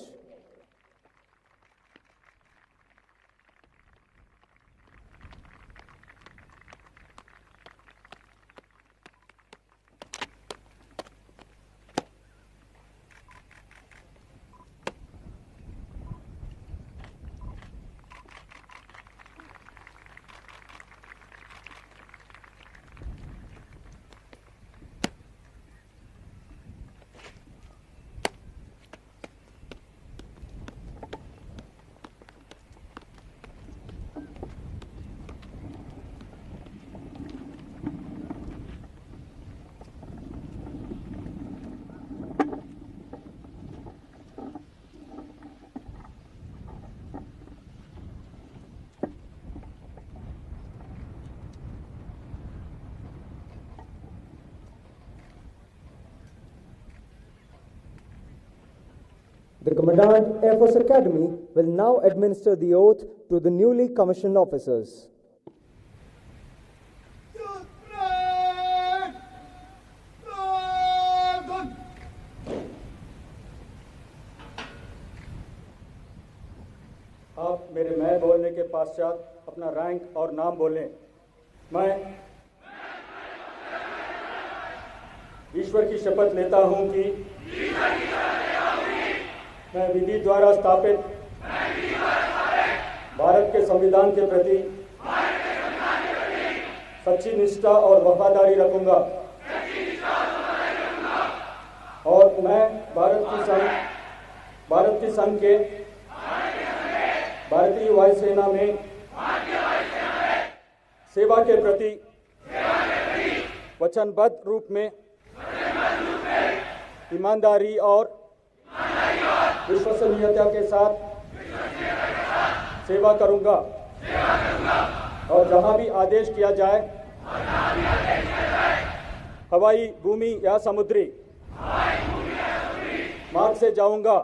The Commandant Air Force Academy will now administer the oath to the newly commissioned officers. आप मेरे मैं बोलने के पश्चात अपना rank और नाम बोलें। मैं ईश्वर की शपथ लेता हूं कि मैं विधि द्वारा स्थापित भारत के संविधान के प्रति सच्ची निष्ठा और वफादारी रखूंगा और मैं भारत की संघ के भारतीय वायुसेना में सेवा के प्रति वचनबद्ध रूप में ईमानदारी और विश्वसनीयता के साथ सेवा करूंगा और जहां भी आदेश किया जाए हवाई, भूमि या समुद्री मार्ग से जाऊंगा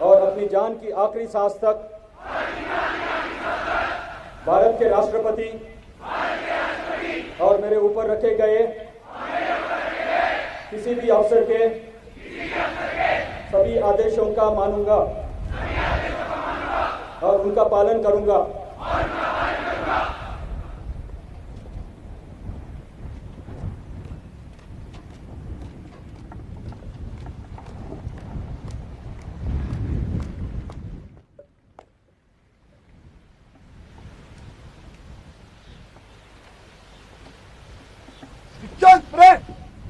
और अपनी जान की आखिरी सांस तक भारत के राष्ट्रपति और मेरे ऊपर रखे गए किसी भी अफसर के सभी आदेशों का मानूंगा और उनका पालन करूंगा।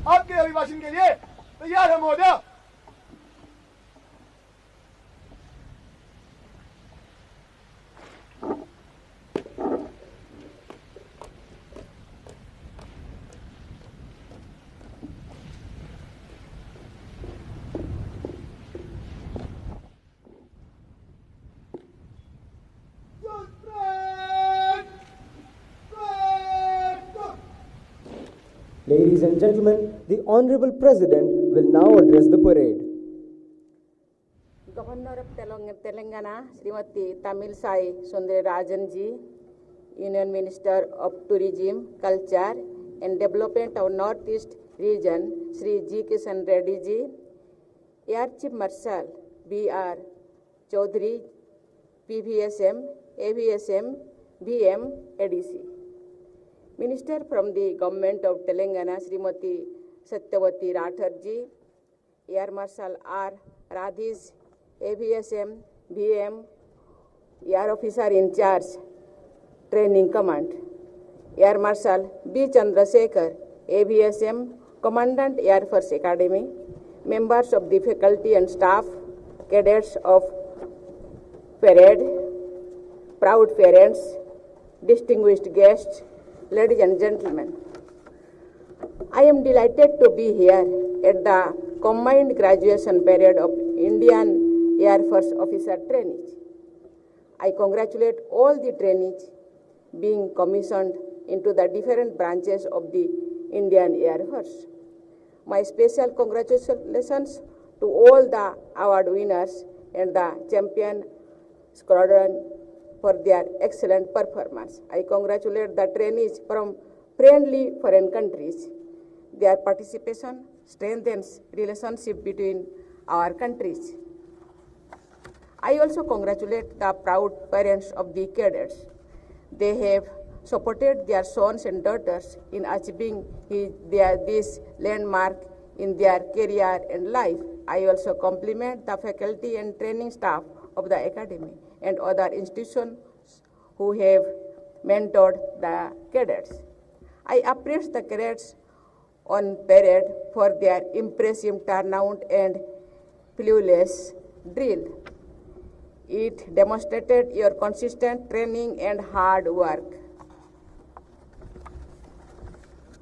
आपके अभिभाषण के लिए तैयार है महोदय। Ladies and gentlemen, the Honorable President will now address the parade. Governor of Telangana, Srimati Tamilsai Sundararajan ji, Union Minister of Tourism, Culture and Development of Northeast Region, Sri G. Kishan Reddy ji, Air Chief Marshal B.R. Chaudhary, PVSM, AVSM, VM, ADC. Minister from the Government of Telangana, Srimati Satyavati Rathod ji, Air Marshal R. Radhish, AVSM, VM, Air Officer in Charge, Training Command, Air Marshal B. Chandrasekhar, AVSM, Commandant Air Force Academy, members of the faculty and staff, cadets of parade, proud parents, distinguished guests, ladies and gentlemen, I am delighted to be here at the combined graduation parade of Indian Air Force Officer Trainees. I congratulate all the trainees being commissioned into the different branches of the Indian Air Force. My special congratulations to all the award winners and the champion squadron for their excellent performance. I congratulate the trainees from friendly foreign countries. Their participation strengthens relationship between our countries. I also congratulate the proud parents of the cadets. They have supported their sons and daughters in achieving this landmark in their career and life. I also compliment the faculty and training staff of the academy and other institutions who have mentored the cadets. I appreciate the cadets on parade for their impressive turnout and flawless drill. It demonstrated your consistent training and hard work.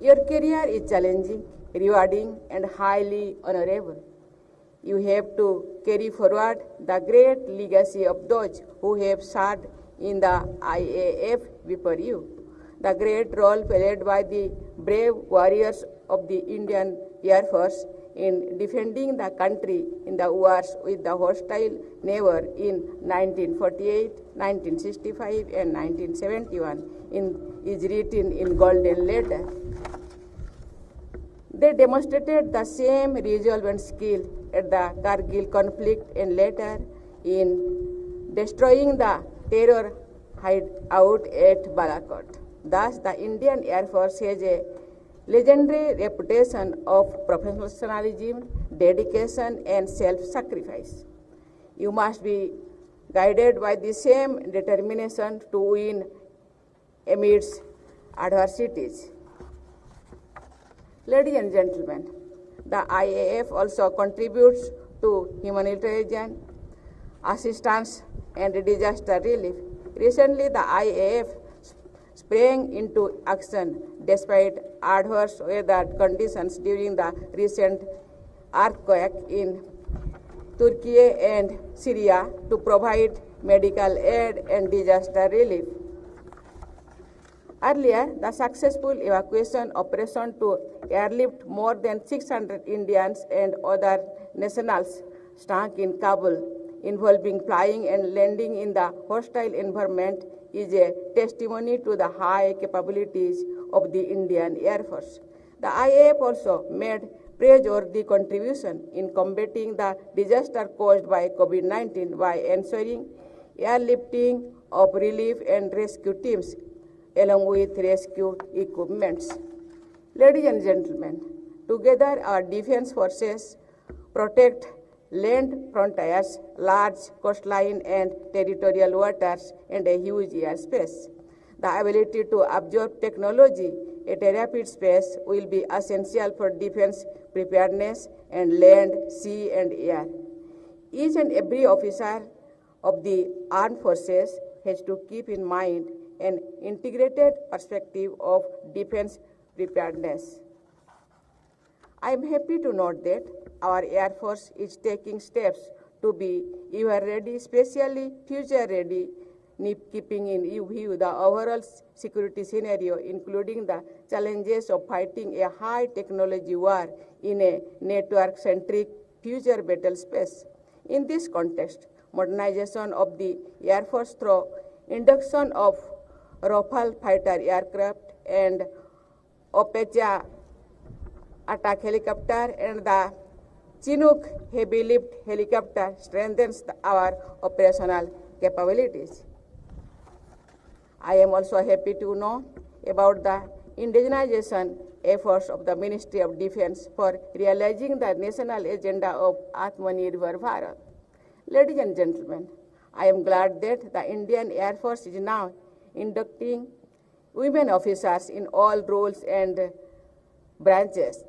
Your career is challenging, rewarding, and highly honorable. You have to carry forward the great legacy of those who have served in the IAF before you. The great role played by the brave warriors of the Indian Air Force in defending the country in the wars with the hostile neighbor in 1948, 1965, and 1971 is written in golden letter. They demonstrated the same resolve and skill at the Kargil conflict and later in destroying the terror hideout at Balakot. Thus, the Indian Air Force has a legendary reputation of professionalism, dedication, and self-sacrifice. You must be guided by the same determination to win amidst adversities. Ladies and gentlemen, the IAF also contributes to humanitarian assistance and disaster relief. Recently, the IAF sprang into action despite adverse weather conditions during the recent earthquake in Turkey and Syria to provide medical aid and disaster relief. Earlier, the successful evacuation operation to airlift more than 600 Indians and other nationals stuck in Kabul, involving flying and landing in the hostile environment, is a testimony to the high capabilities of the Indian Air Force. The IAF also made praiseworthy contribution in combating the disaster caused by COVID-19 by ensuring airlifting of relief and rescue teams along with rescue equipments. Ladies and gentlemen, together our defense forces protect land frontiers, large coastline and territorial waters, and a huge airspace. The ability to absorb technology at a rapid pace will be essential for defense preparedness and land, sea, and air. Each and every officer of the armed forces has to keep in mind an integrated perspective of defense preparedness. I am happy to note that our Air Force is taking steps to be ever ready, especially future ready, keeping in view the overall security scenario, including the challenges of fighting a high technology war in a network-centric future battle space. In this context, modernization of the Air Force through induction of Rafale fighter aircraft and Apache attack helicopter and the Chinook heavy lift helicopter strengthens our operational capabilities. I am also happy to know about the indigenization efforts of the Ministry of Defense for realizing the national agenda of Atmanirbhar Bharat. Ladies and gentlemen, I am glad that the Indian Air Force is now inducting women officers in all roles and branches.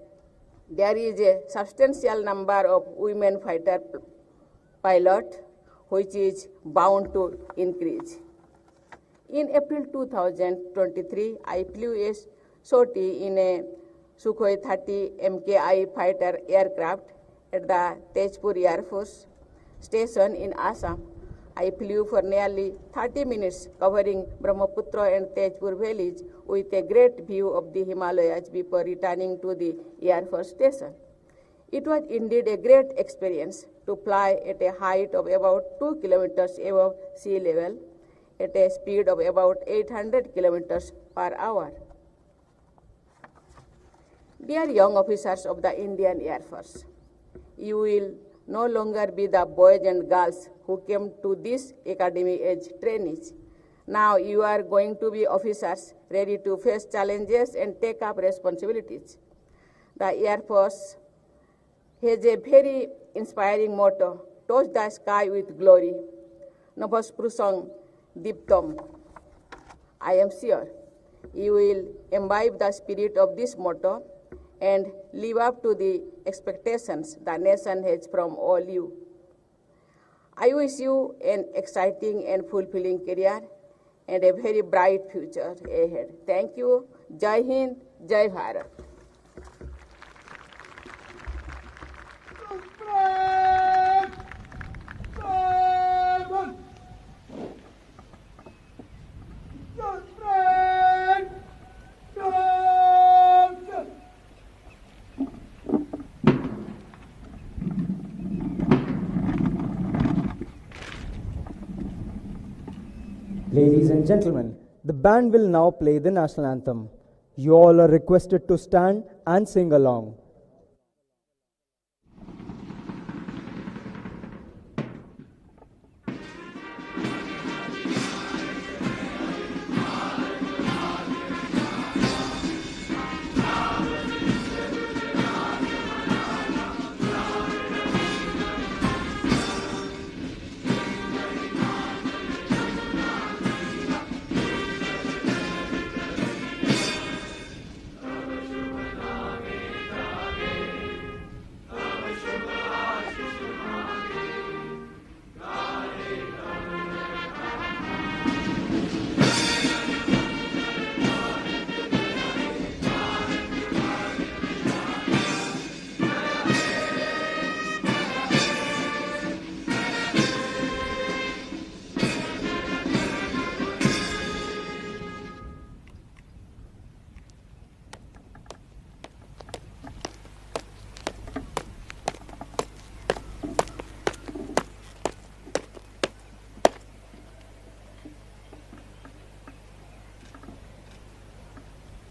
There is a substantial number of women fighter pilots, which is bound to increase. In April 2023, I flew a sortie in a Sukhoi 30 MKI fighter aircraft at the Tezpur Air Force Station in Assam. I flew for nearly 30 minutes, covering Brahmaputra and Tezpur valleys with a great view of the Himalayas before returning to the Air Force Station. It was indeed a great experience to fly at a height of about 2 kilometers above sea level at a speed of about 800 kilometers per hour. Dear young officers of the Indian Air Force, you will no longer be the boys and girls who came to this academy as trainees. Now you are going to be officers ready to face challenges and take up responsibilities. The Air Force has a very inspiring motto, touch the sky with glory. Navasprusang Diptam. I am sure you will imbibe the spirit of this motto and live up to the expectations the nation has from all you. I wish you an exciting and fulfilling career and a very bright future ahead. Thank you. Jai Hind, Jai Bharat. and gentlemen, the band will now play the national anthem. You all are requested to stand and sing along.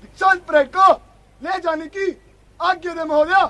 दीक्षांत parade को ले जाने की आज्ञा दे महोदया।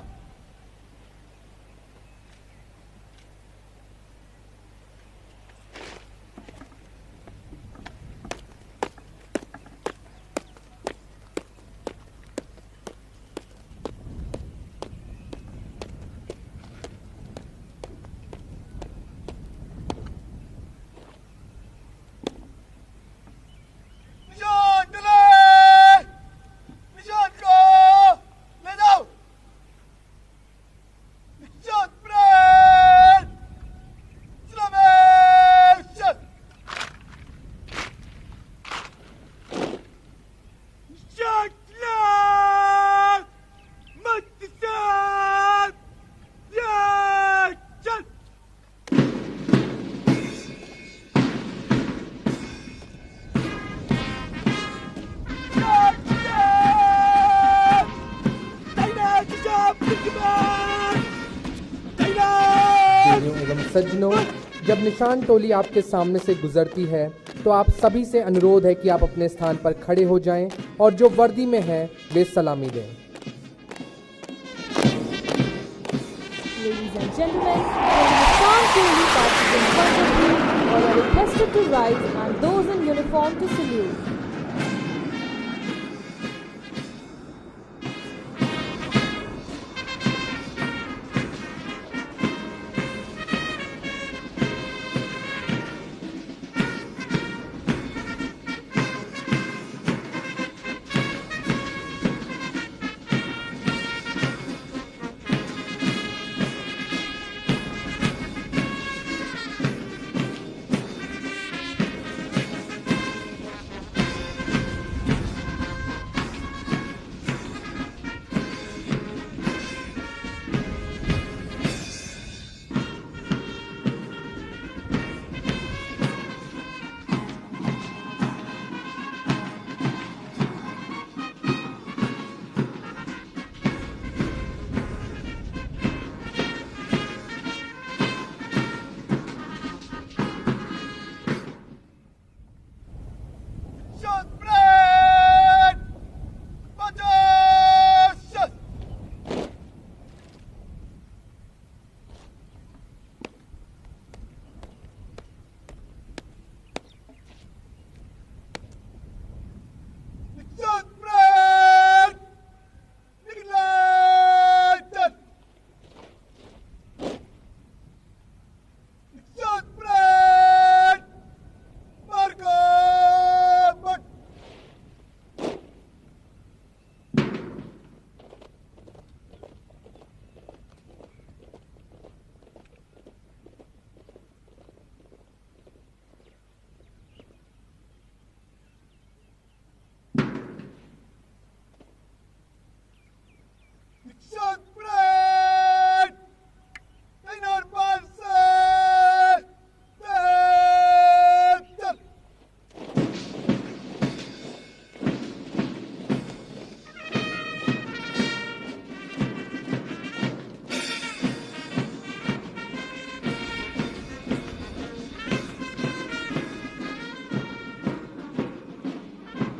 सज्जनों, जब निशान टोली आपके सामने से गुजरती है तो आप सभी से अनुरोध है कि आप अपने स्थान पर खड़े हो जाएं और जो वर्दी में हैं वे सलामी दें। Ladies and gentlemen, when the Nisan Toli passes in front of you, all are requested to rise and those in uniform to salute.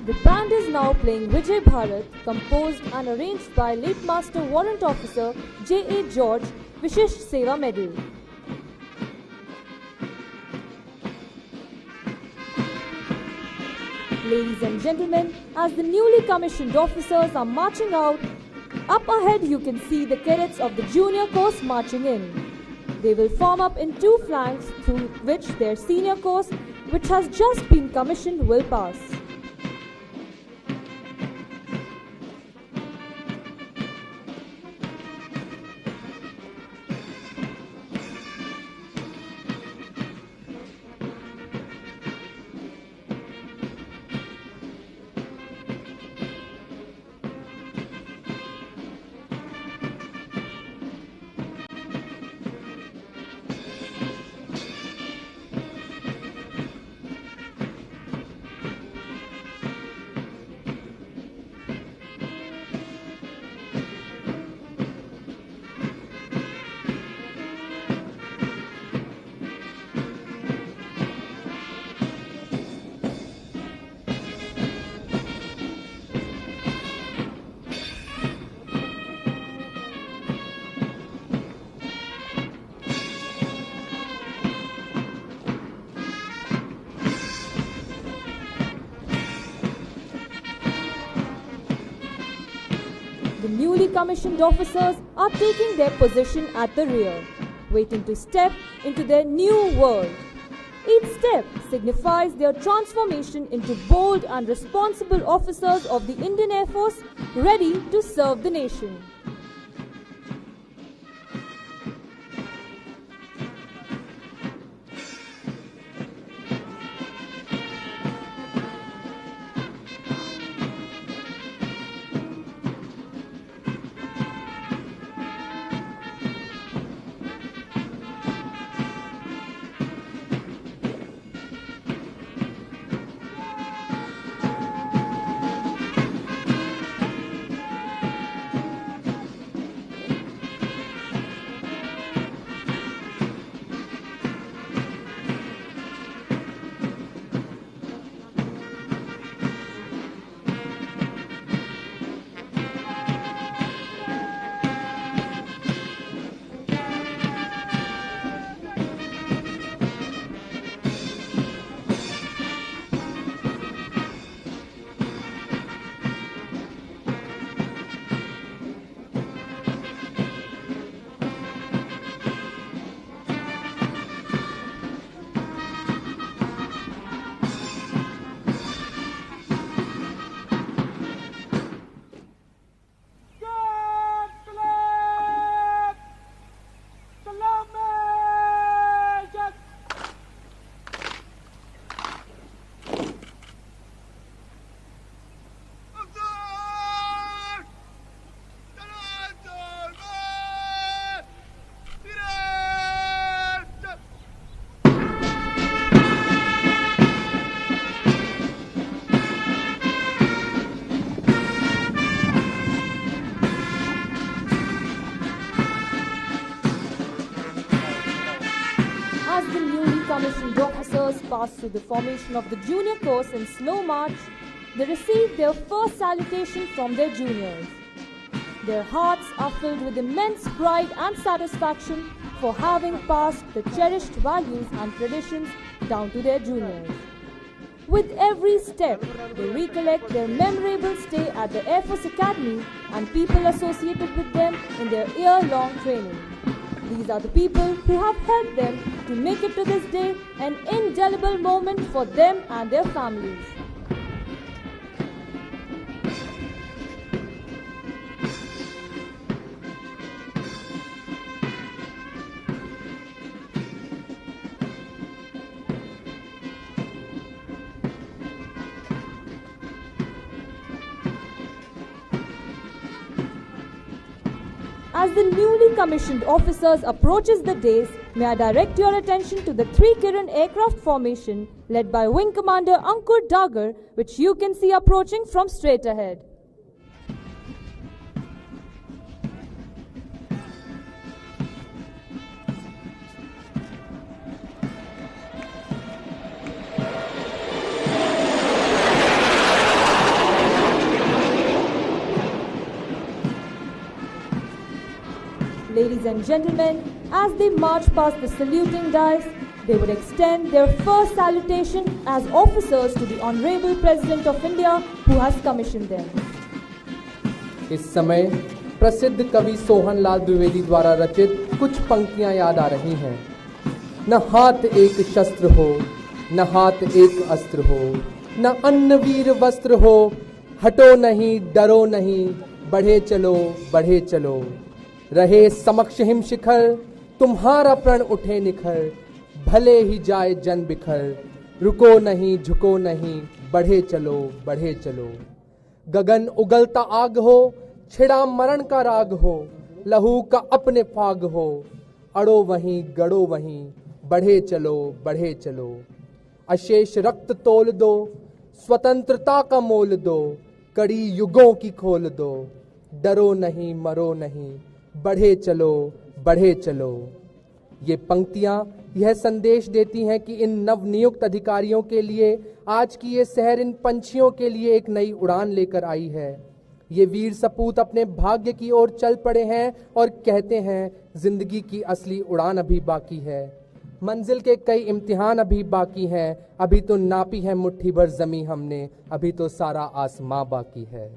The band is now playing Vijay Bharat, composed and arranged by late Master Warrant Officer J.A. George, Vishish Seva Medal. Ladies and gentlemen, as the newly commissioned officers are marching out, up ahead you can see the cadets of the junior course marching in. They will form up in two flanks through which their senior course, which has just been commissioned, will pass. The newly commissioned officers are taking their position at the rear, waiting to step into their new world. Each step signifies their transformation into bold and responsible officers of the Indian Air Force, ready to serve the nation. As the newly commissioned officers pass through the formation of the junior course in slow march, they receive their first salutation from their juniors. Their hearts are filled with immense pride and satisfaction for having passed the cherished values and traditions down to their juniors. With every step, they recollect their memorable stay at the Air Force Academy and people associated with them in their year-long training. These are the people who have helped them to make it to this day, an indelible moment for them and their families. As the newly commissioned officers approaches the dais, may I direct your attention to the 3 Kiran aircraft formation led by Wing Commander Ankur Dagar, which you can see approaching from straight ahead. Ladies and gentlemen, as they march past the saluting dais, they would extend their first salutation as officers to the Honorable President of India who has commissioned them. इस समय प्रसिद्ध कवि सोहनलाल द्विवेदी द्वारा रचित कुछ पंक्तियां याद आ रही हैं। न हाथ एक शस्त्र हो, न हाथ एक अस्त्र हो, न अन्न वीर वस्त्र हो, हटो नहीं डरो नहीं, बढ़े चलो बढ़े चलो, रहे समक्ष हिम शिखर, तुम्हारा प्रण उठे निखर, भले ही जाए जन बिखर, रुको नहीं झुको नहीं, बढ़े चलो बढ़े चलो। गगन उगलता आग हो, छिड़ा मरण का राग हो, लहू का अपने फाग हो, अड़ो वहीं गड़ो वहीं, बढ़े चलो बढ़े चलो। अशेष रक्त तोल दो, स्वतंत्रता का मोल दो, कड़ी युगों की खोल दो, डरो नहीं मरो नहीं, बढ़े चलो बढ़े चलो। ये पंक्तियां यह संदेश देती हैं कि इन नवनियुक्त अधिकारियों के लिए आज की ये शहर इन पंछियों के लिए एक नई उड़ान लेकर आई है। ये वीर सपूत अपने भाग्य की ओर चल पड़े हैं और कहते हैं जिंदगी की असली उड़ान अभी बाकी है, मंजिल के कई इम्तिहान अभी बाकी हैं, अभी तो नापी है मुट्ठी भर जमी हमने, अभी तो सारा आसमां बाकी है।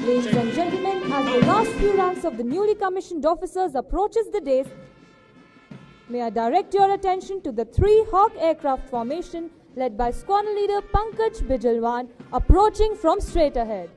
Ladies and gentlemen, as the last few ranks of the newly commissioned officers approaches the dais, may I direct your attention to the 3 Hawk aircraft formation led by Squadron Leader Pankaj Bijalwan approaching from straight ahead.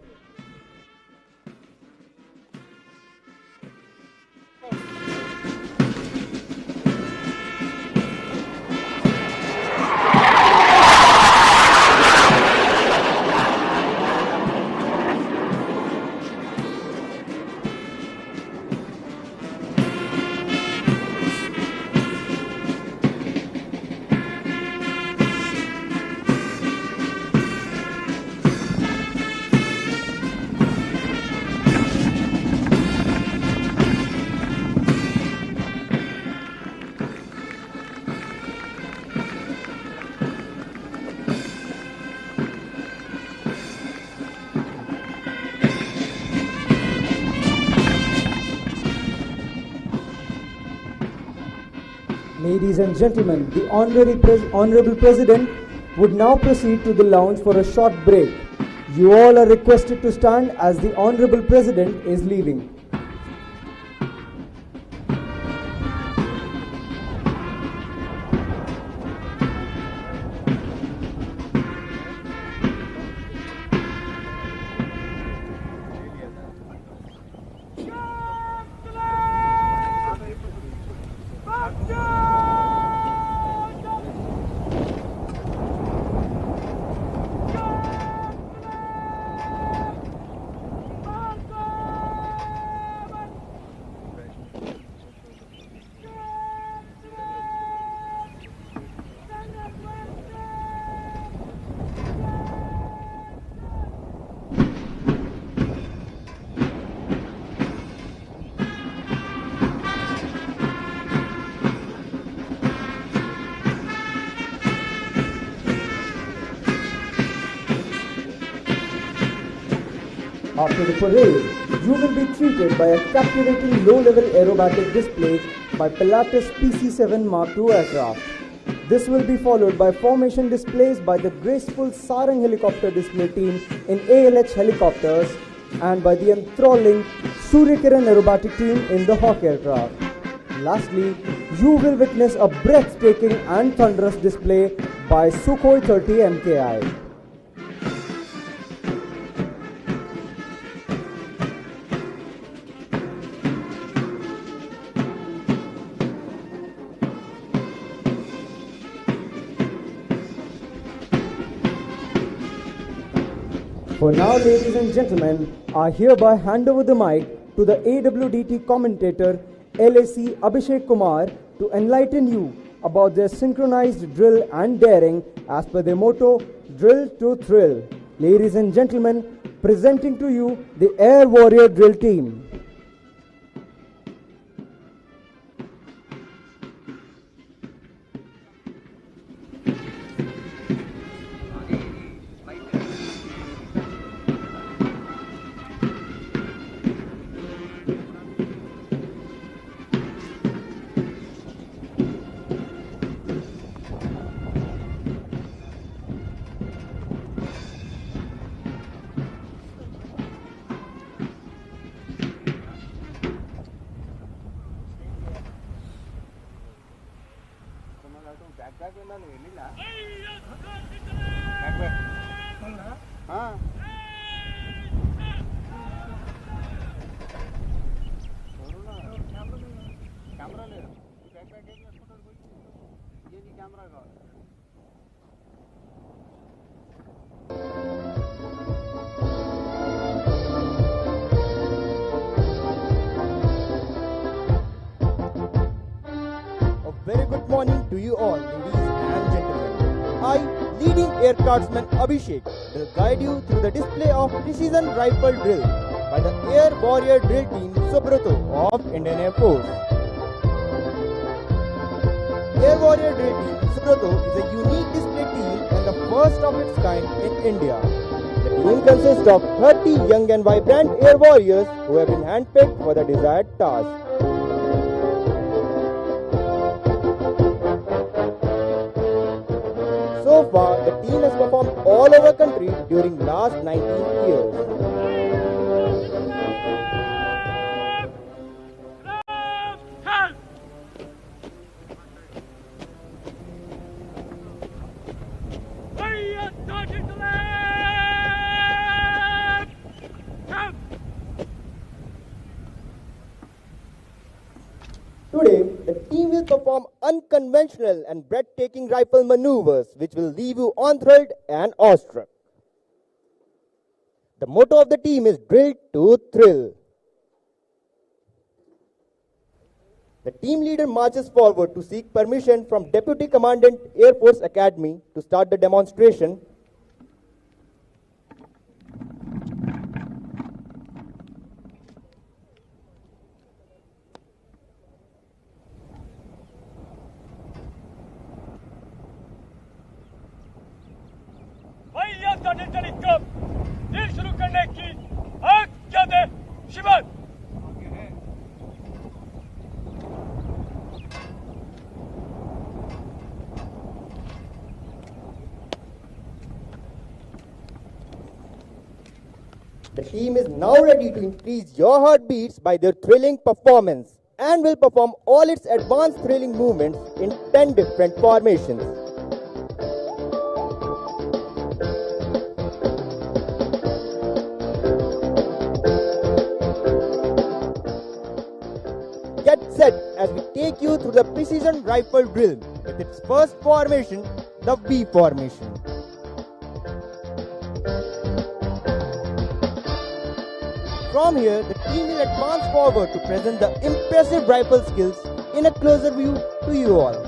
Ladies and gentlemen, the Honorable President would now proceed to the lounge for a short break. You all are requested to stand as the Honorable President is leaving. After the parade, you will be treated by a captivating low-level aerobatic display by Pilatus PC-7 Mark II aircraft. This will be followed by formation displays by the graceful Sarang helicopter display team in ALH helicopters and by the enthralling Suryakiran aerobatic team in the Hawk aircraft. Lastly, you will witness a breathtaking and thunderous display by Sukhoi 30 MKI. For now, ladies and gentlemen, I hereby hand over the mic to the AWDT commentator LAC Abhishek Kumar to enlighten you about their synchronized drill and daring as per their motto, Drill to Thrill. Ladies and gentlemen, presenting to you the Air Warrior Drill Team. Very good morning to you all, ladies and gentlemen. I, leading Air Guardsman Abhishek, will guide you through the display of precision rifle drill by the Air Warrior Drill Team Subrato of Indian Air Force. Air Warrior Drill Team Subrato is a unique display team and the first of its kind in India. The team consists of 30 young and vibrant air warriors who have been handpicked for the desired task. So far, the team has performed all over country during last 19 years. Today, the team will perform unconventional and breathtaking rifle maneuvers which will leave you enthralled and awestruck. The motto of the team is Drill to Thrill. The team leader marches forward to seek permission from Deputy Commandant Air Force Academy to start the demonstration. शुरू करने की आज्ञा दे Sivan. The team is now ready to increase your heartbeats by their thrilling performance and will perform all its advanced thrilling movements in 10 different formations. Get set as we take you through the precision rifle drill with its first formation, the V formation. From here, the team will advance forward to present the impressive rifle skills in a closer view to you all.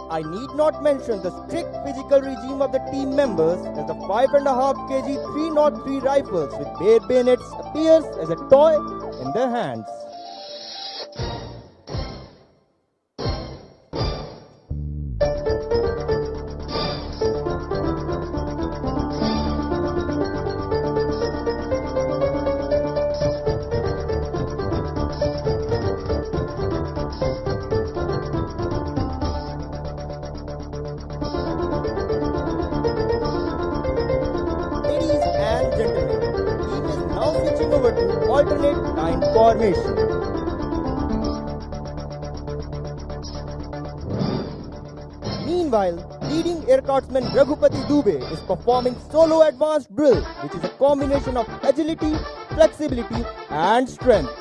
I need not mention the strict physical regime of the team members as the 5.5 kg 303 rifles with bare bayonets appears as a toy in their hands. Over to alternate line formation. Meanwhile, leading Air Guardsman Droupadi is performing solo advanced drill, which is a combination of agility, flexibility and strength.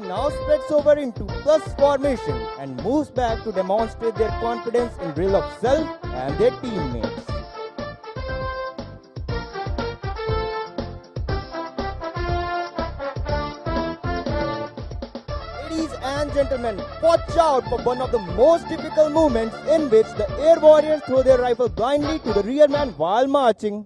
Now spreads over into plus formation and moves back to demonstrate their confidence in drill of self and their teammates. Ladies and gentlemen, watch out for one of the most difficult movements in which the air warriors throw their rifle blindly to the rear man while marching.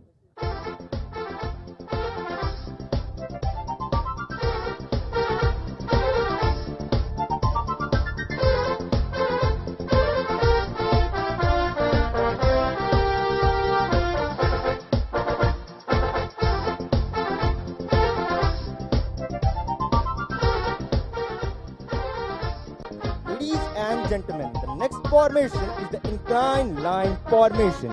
and gentlemen, the next formation is the inclined line formation.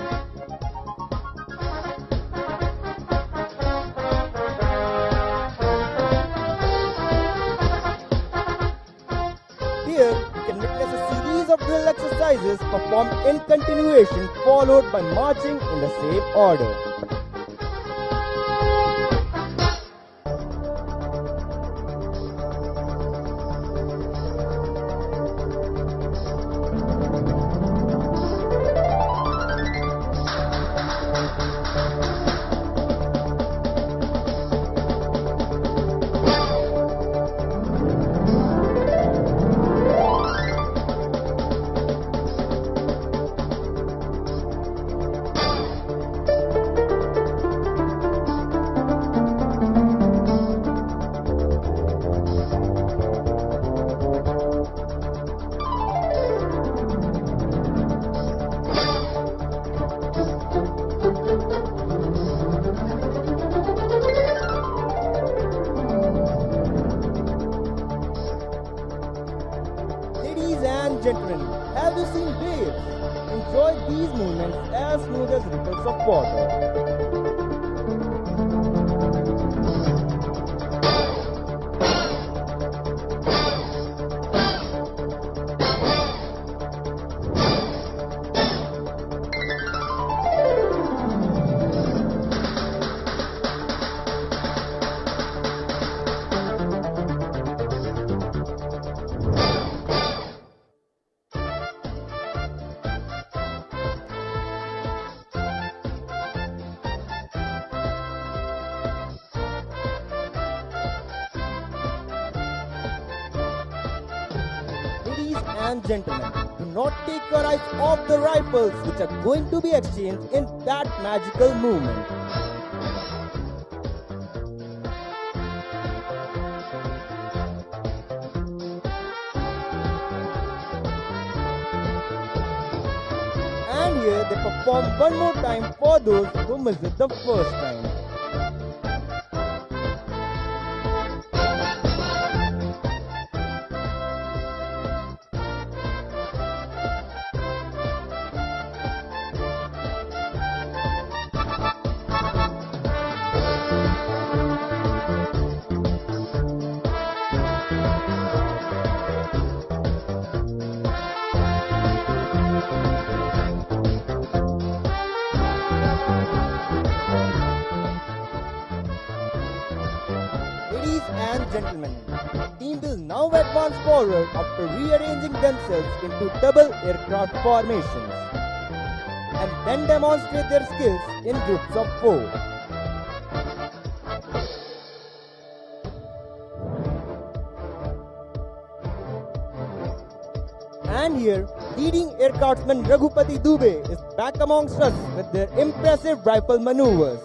Here, you can witness a series of drill exercises performed in continuation, followed by marching in the same order. Gentlemen, have you seen waves? Enjoy these movements as smooth as ripples of water. And gentlemen, do not take your eyes off the rifles which are going to be exchanged in that magical movement. And here they perform one more time for those who missed it the first time. Gentlemen, the team will now advance forward after rearranging themselves into double aircraft formations and then demonstrate their skills in groups of 4. And here, leading aircraftsman Droupadi Dubey is back amongst us with their impressive rifle maneuvers.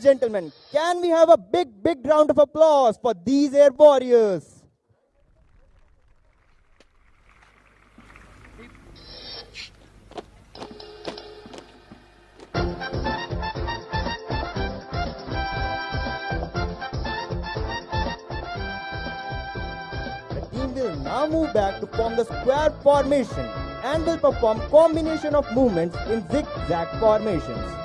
Gentlemen, can we have a big round of applause for these air warriors? The team will now move back to form the square formation and will perform combination of movements in zigzag formations.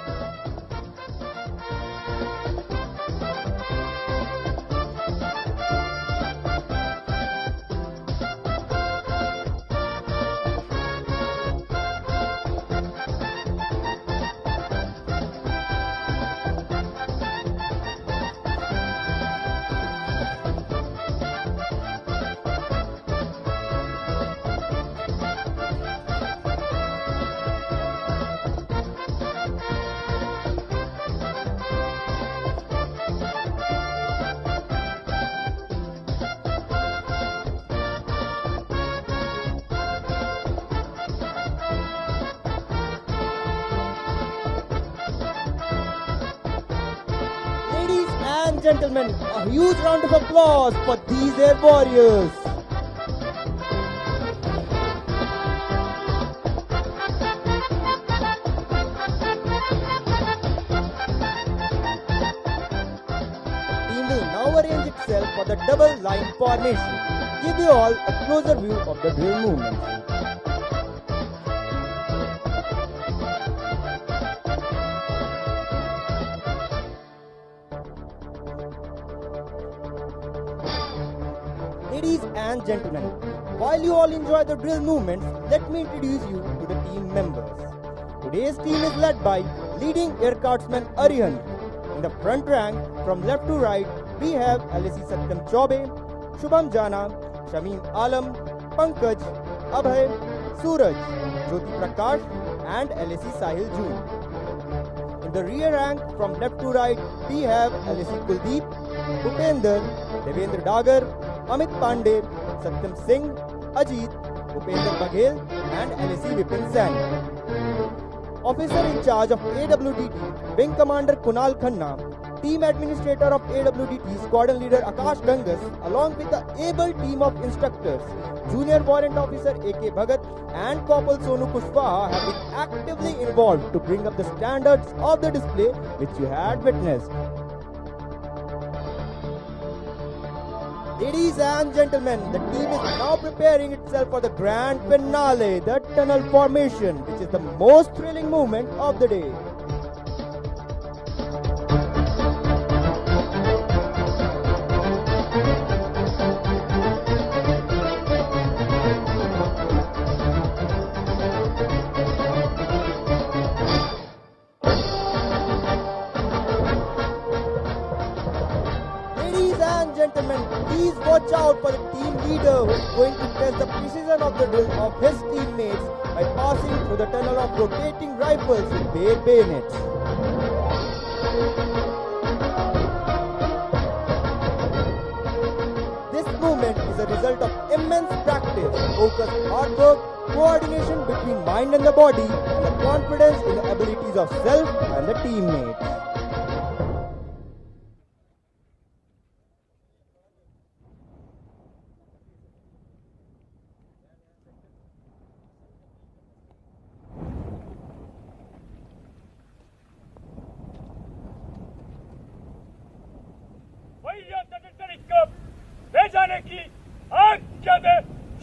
and gentlemen, a huge round of applause for these air warriors. The team will now arrange itself for the double line formation. Give you all a closer view of the drill movements. Ladies and gentlemen, while you all enjoy the drill movements, let me introduce you to the team members. Today's team is led by leading air cardsman Arihan. In the front rank, from left to right, we have LSC Satyam Chaube, Shubham Jana, Shamim Alam, Pankaj, Abhay, Suraj, Jyoti Prakash and LSC Sahil June. In the rear rank, from left to right, we have LSC Kuldeep, Upender, Devendra Dagar, Amit Pandey, Satyam Singh, Ajit, Upender Baghel and LSC Vipin Sen. Officer in charge of AWDT, Wing Commander Kunal Khanna, Team Administrator of AWDT, Squadron Leader Akash Gangas, along with the able team of instructors, Junior Warrant Officer A.K. Bhagat and Corporal Sonu Kushwaha have been actively involved to bring up the standards of the display which you had witnessed. Ladies and gentlemen, the team is now preparing itself for the grand finale, the tunnel formation, which is the most thrilling movement of the day. Please watch out for the team leader who is going to test the precision of the drill of his teammates by passing through the tunnel of rotating rifles with bare bayonets. This movement is a result of immense practice, focused hard work, coordination between mind and the body, and the confidence in the abilities of self and the teammates. भेजाने की आज्ञा दे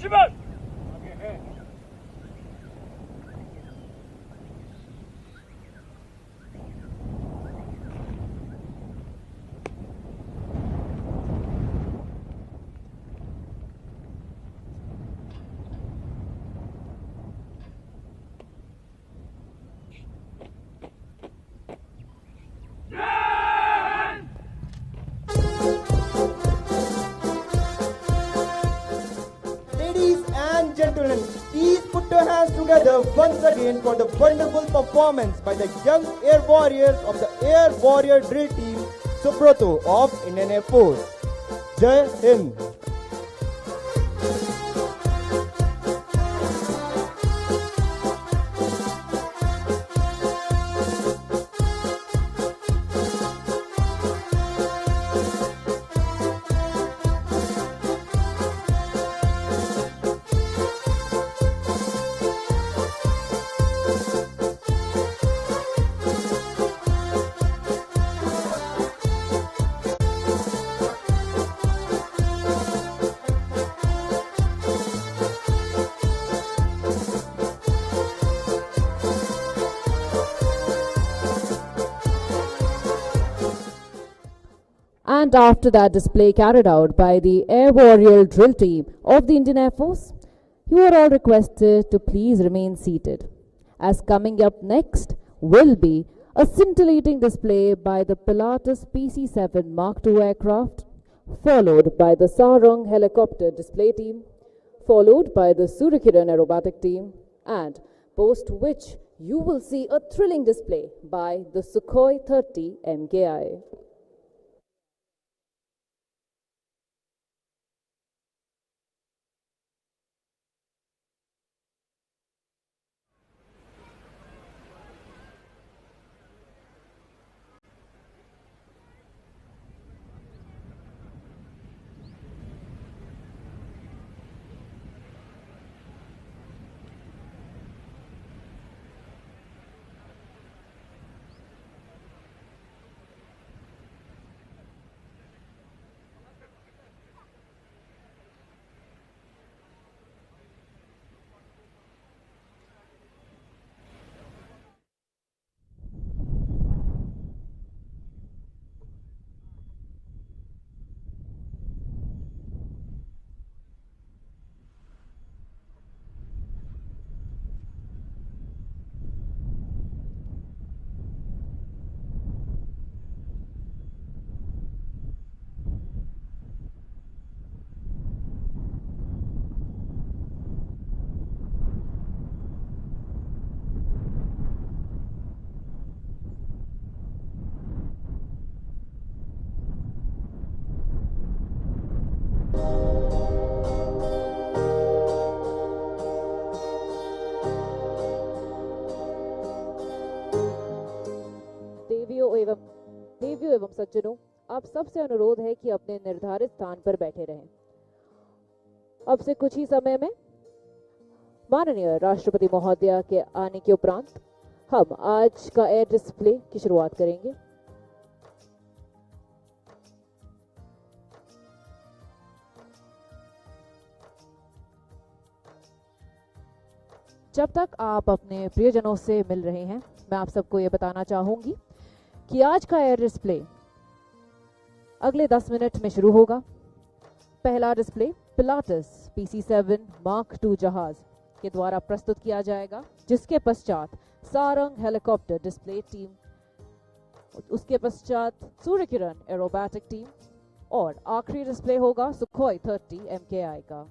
Sivan. Gentlemen, please put your hands together once again for the wonderful performance by the young air warriors of the Air Warrior Drill Team, Subroto of Indian Air Force. Jai Hind. And after that display carried out by the Air Warrior Drill Team of the Indian Air Force, you are all requested to please remain seated, as coming up next will be a scintillating display by the Pilatus PC-7 Mark II aircraft, followed by the Sarang helicopter display team, followed by the Suryakiran aerobatic team, and post which you will see a thrilling display by the Sukhoi 30 MKI. देवियों एवं सज्जनों, आप सबसे अनुरोध है कि अपने निर्धारित स्थान पर बैठे रहें। अब से कुछ ही समय में माननीय राष्ट्रपति महोदया के आने के उपरांत हम आज का एयर डिस्प्ले की शुरुआत करेंगे। जब तक आप अपने प्रियजनों से मिल रहे हैं, मैं आप सबको ये बताना चाहूंगी कि आज का एयर डिस्प्ले अगले 10 मिनट में शुरू होगा। पहला display Pilatus PC-7 Mark II जहाज के द्वारा प्रस्तुत किया जाएगा, जिसके पश्चात सारंग हेलीकॉप्टर डिस्प्ले टीम, उसके पश्चात सूर्य किरण एरोबैटिक टीम और आखिरी डिस्प्ले होगा सुखोई 30 MKI का।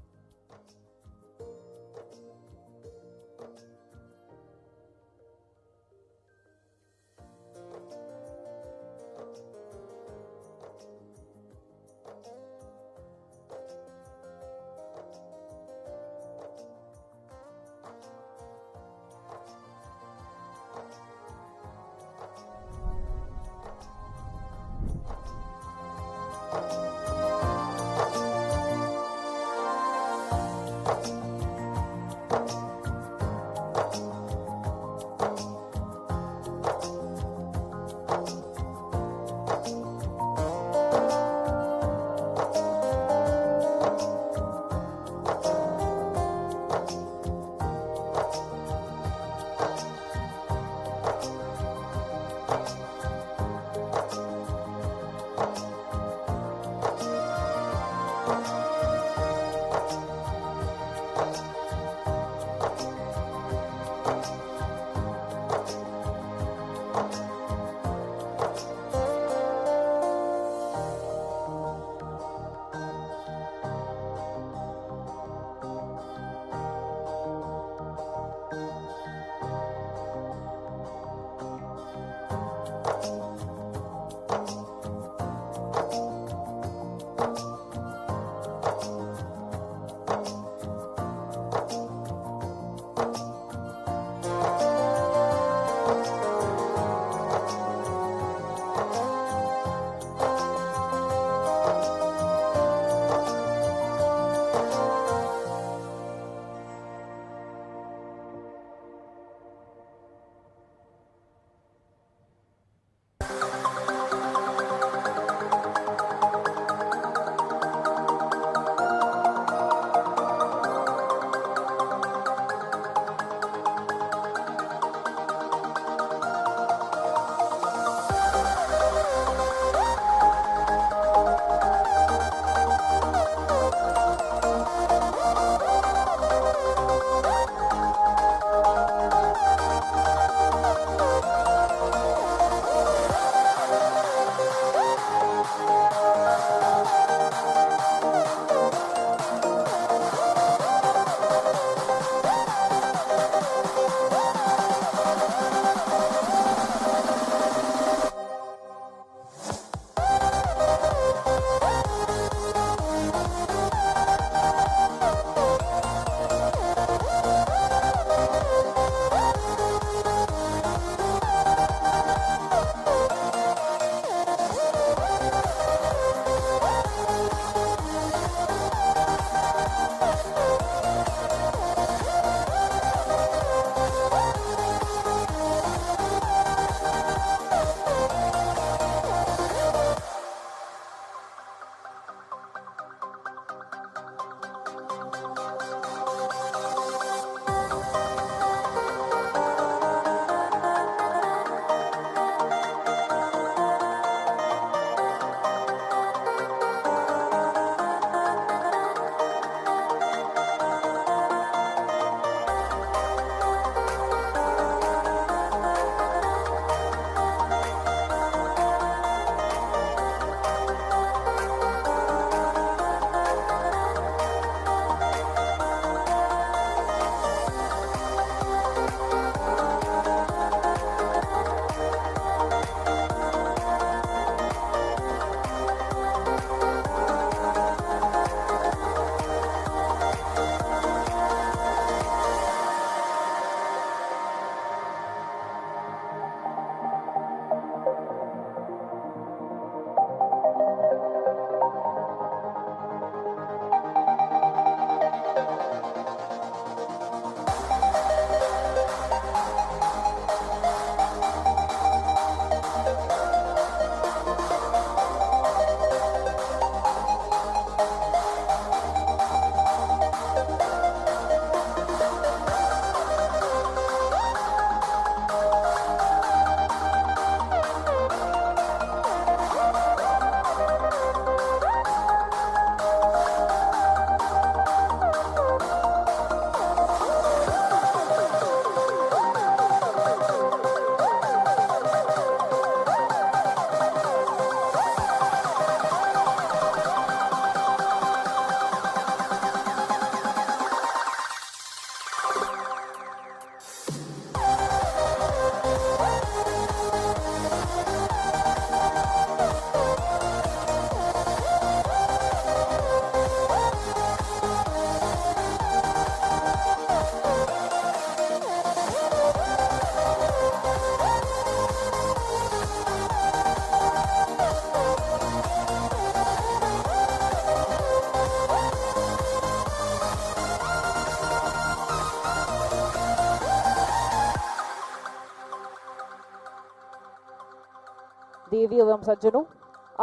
देवी एवं सज्जनों,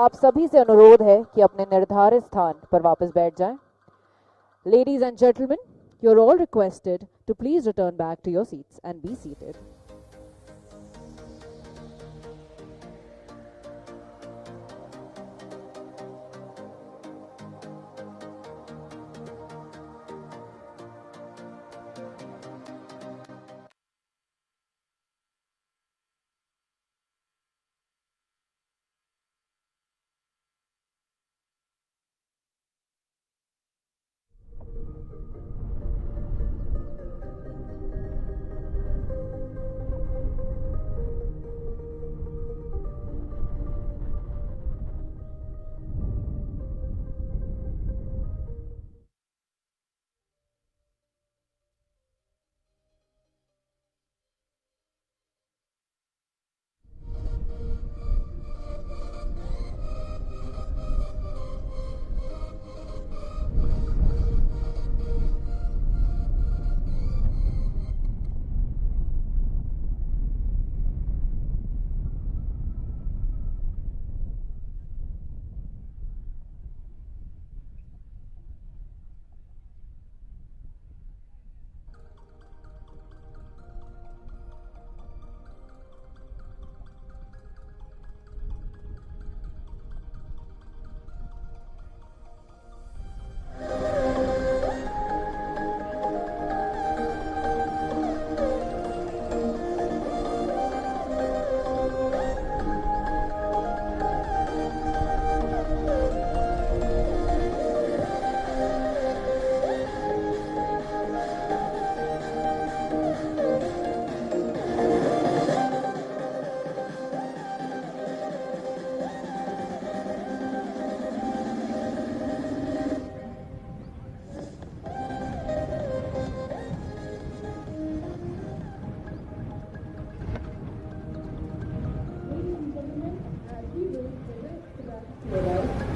आप सभी से अनुरोध है कि अपने निर्धारित स्थान पर वापस बैठ जाएं। Ladies and gentlemen, you're all requested to please return back to your seats and be seated.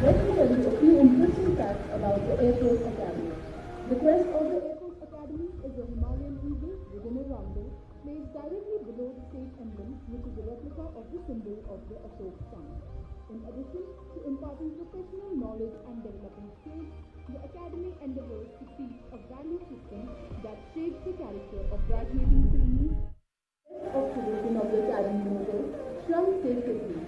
Let me tell you a few interesting facts about the Air Force Academy. The crest of the Air Force Academy is a Himalayan eagle within a roundel placed directly below the state emblem, which is a replica of the symbol of the Ashok sun. In addition to imparting professional knowledge and developing skills, the Academy endeavors to teach a value system that shapes the character of graduating trainees. The best of tradition of the Academy motto, Shram Se Siddhi.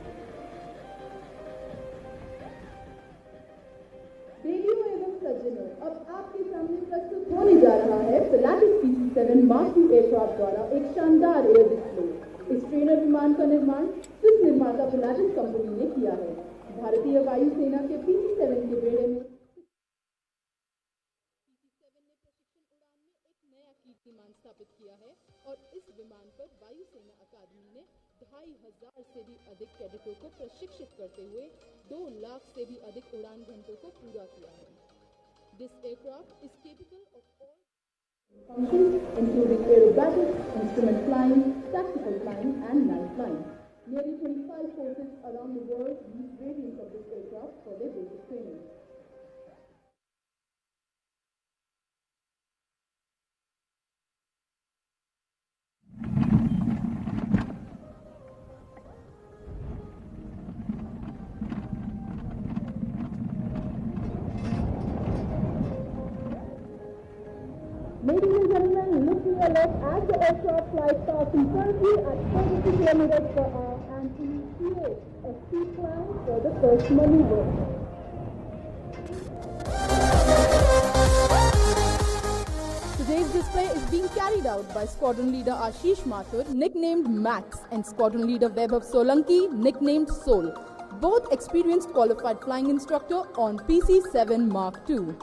देवियों एवं सज्जनों, अब आपके सामने प्रस्तुत होने जा रहा है Pilatus PC-7 Mark II aircraft द्वारा एक शानदार एयर डिस्प्ले। इस ट्रेनर विमान का निर्माण स्विस निर्माता पिलाटस कंपनी ने किया है। भारतीय वायुसेना के PC-7 के बेड़े में PC-7 ने प्रशिक्षण उड़ान में एक नया कीर्तिमान स्थापित किया है और इस विमान पर वायुसेना अकादमी ने 2500 से भी अधिक कैडेटों को प्रशिक्षित करते हुए 2 लाख से भी अधिक उड़ान घंटों को पूरा किया है। This aircraft is capable of all functions including aerobatics, instrument flying, tactical flying and night flying. Nearly 25 forces around the world use variants of this aircraft for their basic training. Ladies and gentlemen, look to your left as the aircraft flies past in front of you at 42 kilometers per hour and initiates a steep climb for the first maneuver. Today's display is being carried out by Squadron Leader Ashish Mathur, nicknamed Max, and Squadron Leader Vaibhav Solanki, nicknamed Sol, both experienced qualified flying instructor on PC-7 Mark II.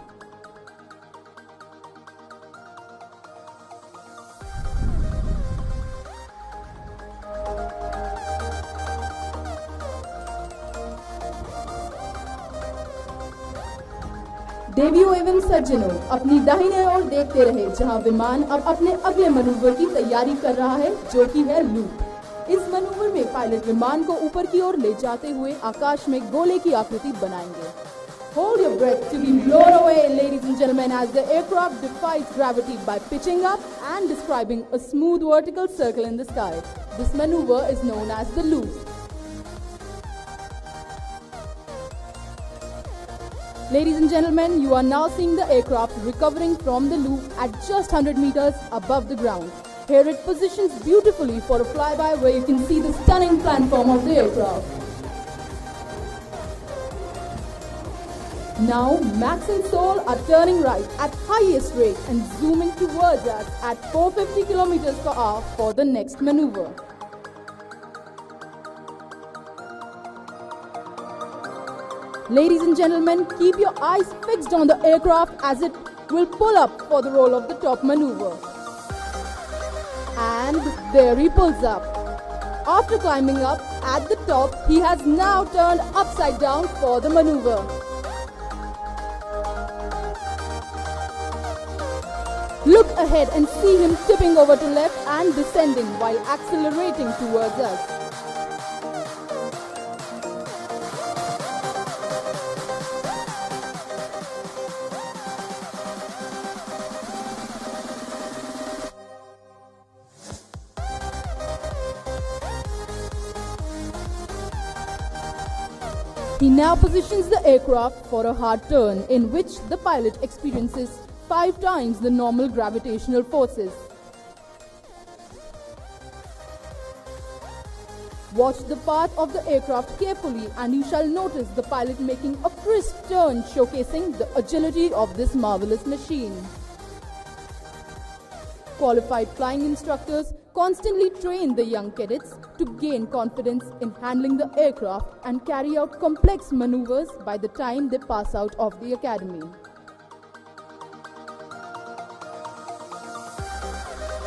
देवियों एवं सज्जनों, अपनी दाहिने ओर देखते रहे जहां विमान अब अपने अगले मनूवर की तैयारी कर रहा है, जो कि है लूप। इस मनूवर में पायलट विमान को ऊपर की ओर ले जाते हुए आकाश में गोले की आकृति बनाएंगे। Hold your breath to be blown away, ladies and gentlemen, as the aircraft defies gravity by pitching up and describing a smooth vertical circle in the sky. This maneuver is known as the loop. Ladies and gentlemen, you are now seeing the aircraft recovering from the loop at just 100 meters above the ground. Here it positions beautifully for a flyby where you can see the stunning platform of the aircraft. Now, Max and Sol are turning right at highest rate and zooming towards us at 450 kilometers per hour for the next maneuver. Ladies and gentlemen, keep your eyes fixed on the aircraft as it will pull up for the roll of the top maneuver. And there he pulls up. After climbing up at the top, he has now turned upside down for the maneuver. Look ahead and see him tipping over to left and descending while accelerating towards us. He now positions the aircraft for a hard turn in which the pilot experiences 5 times the normal gravitational forces. Watch the path of the aircraft carefully and you shall notice the pilot making a crisp turn showcasing the agility of this marvelous machine. Qualified flying instructors constantly train the young cadets to gain confidence in handling the aircraft and carry out complex maneuvers by the time they pass out of the academy.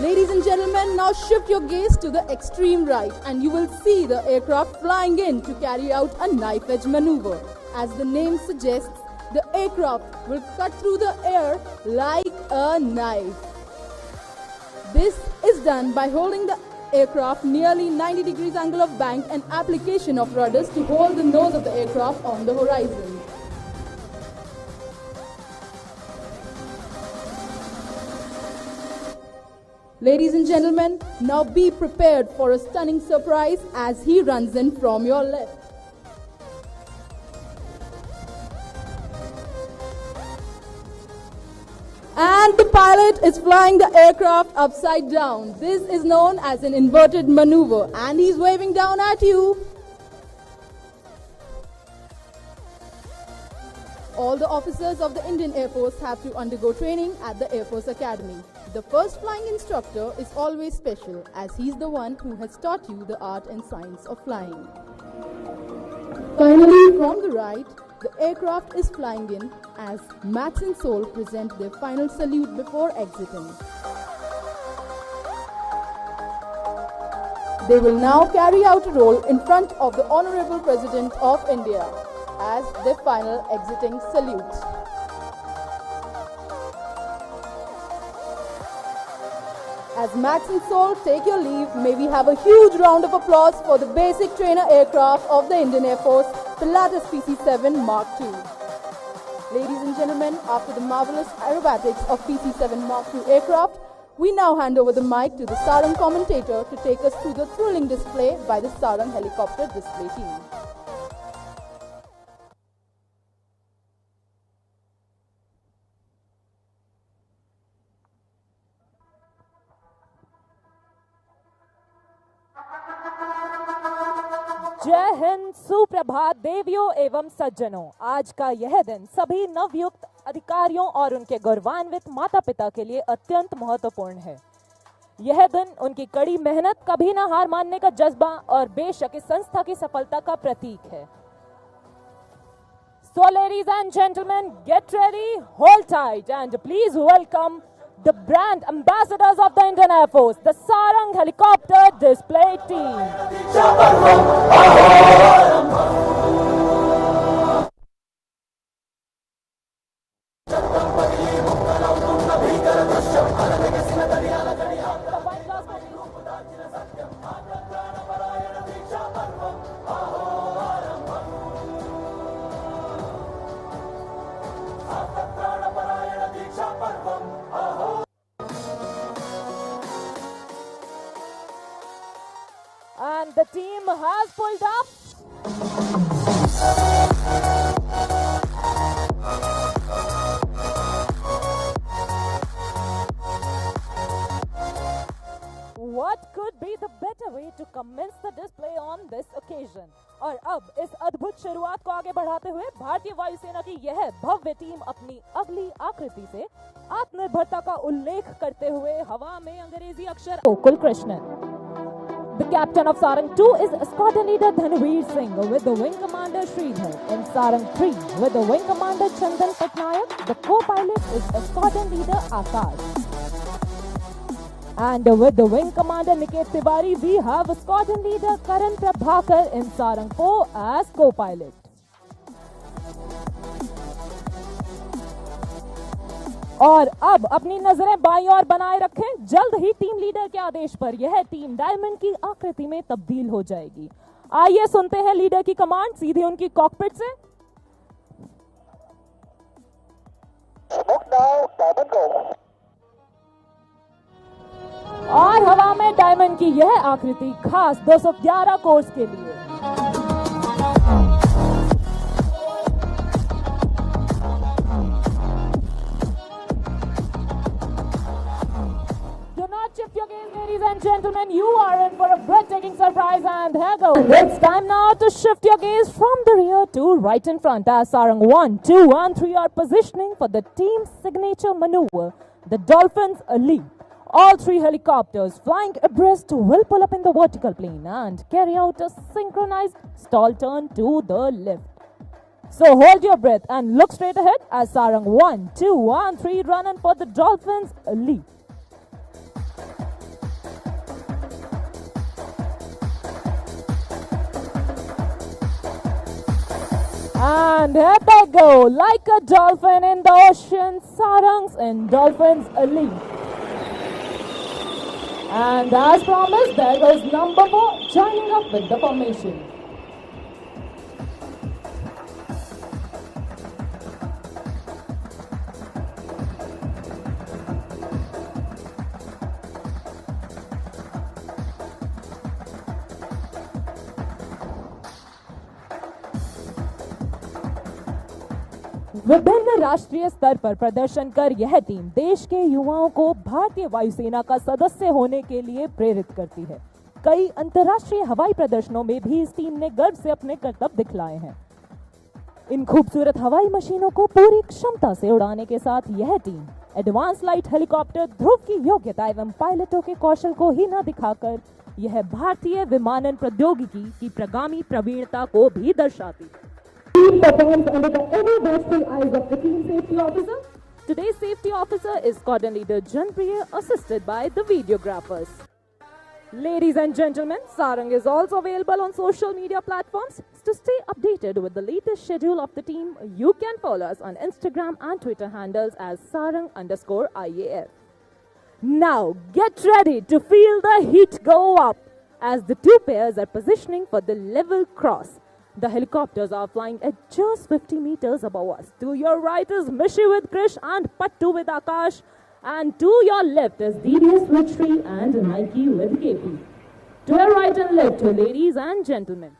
Ladies and gentlemen, now shift your gaze to the extreme right and you will see the aircraft flying in to carry out a knife edge maneuver. As the name suggests, the aircraft will cut through the air like a knife. This is done by holding the aircraft nearly 90 degrees angle of bank and application of rudders to hold the nose of the aircraft on the horizon. Ladies and gentlemen, now be prepared for a stunning surprise as he runs in from your left. And the pilot is flying the aircraft upside down. This is known as an inverted maneuver and he's waving down at you. All the officers of the Indian Air Force have to undergo training at the Air Force Academy. The first flying instructor is always special as he's the one who has taught you the art and science of flying. Finally, from the right, the aircraft is flying in as Max and Sol present their final salute before exiting. They will now carry out a roll in front of the Honorable President of India as their final exiting salute. As Max and Sol take your leave, may we have a huge round of applause for the basic trainer aircraft of the Indian Air Force, Pilatus PC-7 Mark II. Ladies and gentlemen, after the marvelous aerobatics of PC-7 Mark II aircraft, we now hand over the mic to the Sarang commentator to take us through the thrilling display by the Sarang helicopter display team. जय हिंद, सुप्रभात देवियों एवं सज्जनों। आज का यह दिन सभी नवयुक्त अधिकारियों और उनके गौरवान्वित माता पिता के लिए अत्यंत महत्वपूर्ण है। यह दिन उनकी कड़ी मेहनत, कभी न हार मानने का जज्बा और बेशक इस संस्था की सफलता का प्रतीक है। So ladies and gentlemen, get ready, hold tight and please welcome the brand ambassadors of the Indian Air Force, the Sarang helicopter display team. And the team has pulled up. what could be the better way to commence the display on this occasion? और अब इस अद्भुत शुरुआत को आगे बढ़ाते हुए भारतीय वायुसेना की यह भव्य टीम अपनी अगली आकृति से आत्मनिर्भरता का उल्लेख करते हुए हवा में अंग्रेजी अक्षर Gokul Krishnan. The captain of Sarang 2 is Squadron Leader Dhanveer Singh with the Wing Commander Sridhar. In Sarang 3 with the Wing Commander Chandan Patnaik, the co-pilot is Squadron Leader Akash. And with the Wing Commander Niket Tiwari, we have Squadron Leader Karan Prabhakar in Sarang 4 as co-pilot. और अब अपनी नजरें बाईं ओर बनाए रखें. जल्द ही team leader के आदेश पर यह टीम डायमंड की आकृति में तब्दील हो जाएगी. आइए सुनते हैं लीडर की कमांड सीधे उनकी कॉकपिट से. और हवा में डायमंड की यह आकृति खास 211 कोर्स के लिए. Shift your gaze, ladies and gentlemen. You are in for a breathtaking surprise, and here goes. It's time now to shift your gaze from the rear to right in front as Sarang 1, 2, and 3 are positioning for the team's signature maneuver, the Dolphins Leap. All 3 helicopters flying abreast will pull up in the vertical plane and carry out a synchronized stall turn to the left. So hold your breath and look straight ahead as Sarang 1, 2, and 3 run in for the Dolphins Leap. And here they go, like a dolphin in the ocean, Sarangs and Dolphins Leap. And as promised, there goes number 4 joining up with the formation. विभिन्न राष्ट्रीय स्तर पर प्रदर्शन कर यह team देश के युवाओं को भारतीय वायुसेना का सदस्य होने के लिए प्रेरित करती है. कई अंतर्राष्ट्रीय हवाई प्रदर्शनों में भी इस टीम ने गर्व से अपने करतब दिखलाए हैं. इन खूबसूरत हवाई मशीनों को पूरी क्षमता से उड़ाने के साथ यह टीम एडवांस लाइट हेलीकॉप्टर ध्रुव की योग्यता एवं पायलटों के कौशल को ही न दिखाकर यह भारतीय विमानन प्रौद्योगिकी की प्रगामी प्रवीणता को भी दर्शाती है. Team performs under the ever-watchful eyes of the team safety officer. Today's safety officer is Squadron Leader Janpriya, assisted by the videographers. Ladies and gentlemen, Sarang is also available on social media platforms. To stay updated with the latest schedule of the team, you can follow us on Instagram and Twitter handles as Sarang_IAF. Now, get ready to feel the heat go up as the 2 pairs are positioning for the level cross. The helicopters are flying at just 50 meters above us. To your right is Mishi with Krish and Pattu with Akash. And to your left is DDS with Shri and Nike with KP. To your right and left, ladies and gentlemen.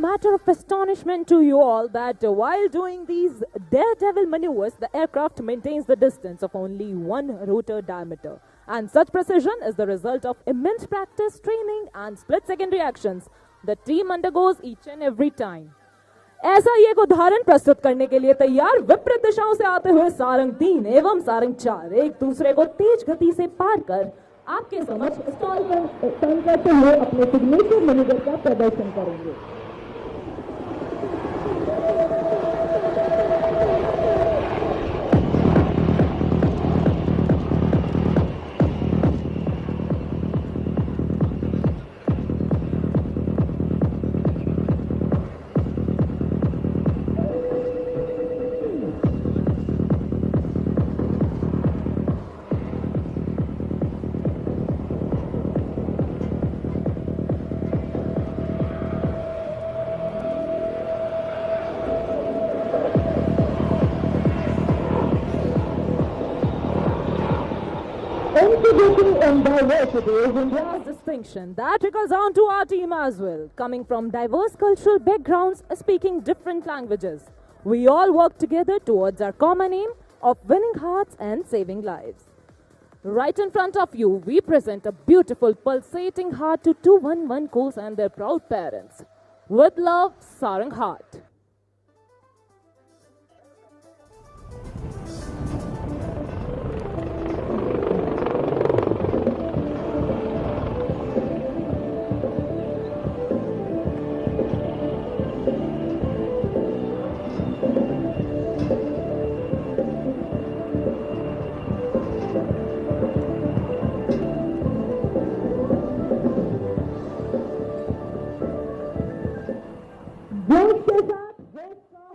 Matter of astonishment to you all that while doing these daredevil maneuvers, the aircraft maintains the distance of only 1 rotor diameter. And such precision is the result of immense practice, training and split-second reactions the team undergoes each and every time. ऐसा ही एक उदाहरण प्रस्तुत करने के लिए तैयार विपरीत दिशाओं से आते हुए सारंग 3 एवं सारंग 4 एक दूसरे को तेज गति से पार कर आपके समक्ष स्टॉल करते हुए अपने सिग्नेचर मैनेजर का प्रदर्शन करेंगे. Integrity and diversity is India's distinction. That trickles down to our team as well. Coming from diverse cultural backgrounds, speaking different languages, we all work together towards our common aim of winning hearts and saving lives. Right in front of you, we present a beautiful pulsating heart to 211 course and their proud parents. With love, Sarang Heart.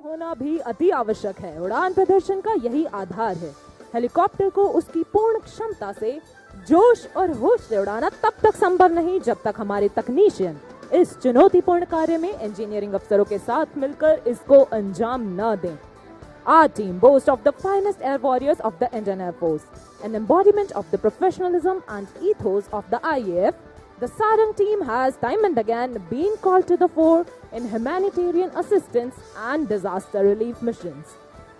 होना भी अति आवश्यक है। उड़ान प्रदर्शन का यही आधार है। हेलीकॉप्टर को उसकी पूर्ण क्षमता से जोश और होश से उड़ाना तब तक संभव नहीं जब तक हमारे तकनीशियन इस चुनौतीपूर्ण कार्य में इंजीनियरिंग अफसरों के साथ मिलकर इसको अंजाम न दें। Our team boasts of the finest air warriors of the Indian Air Force, an embodiment of the professionalism and ethos of the IAF. The Sarang team has time and again been called to the fore in humanitarian assistance and disaster relief missions.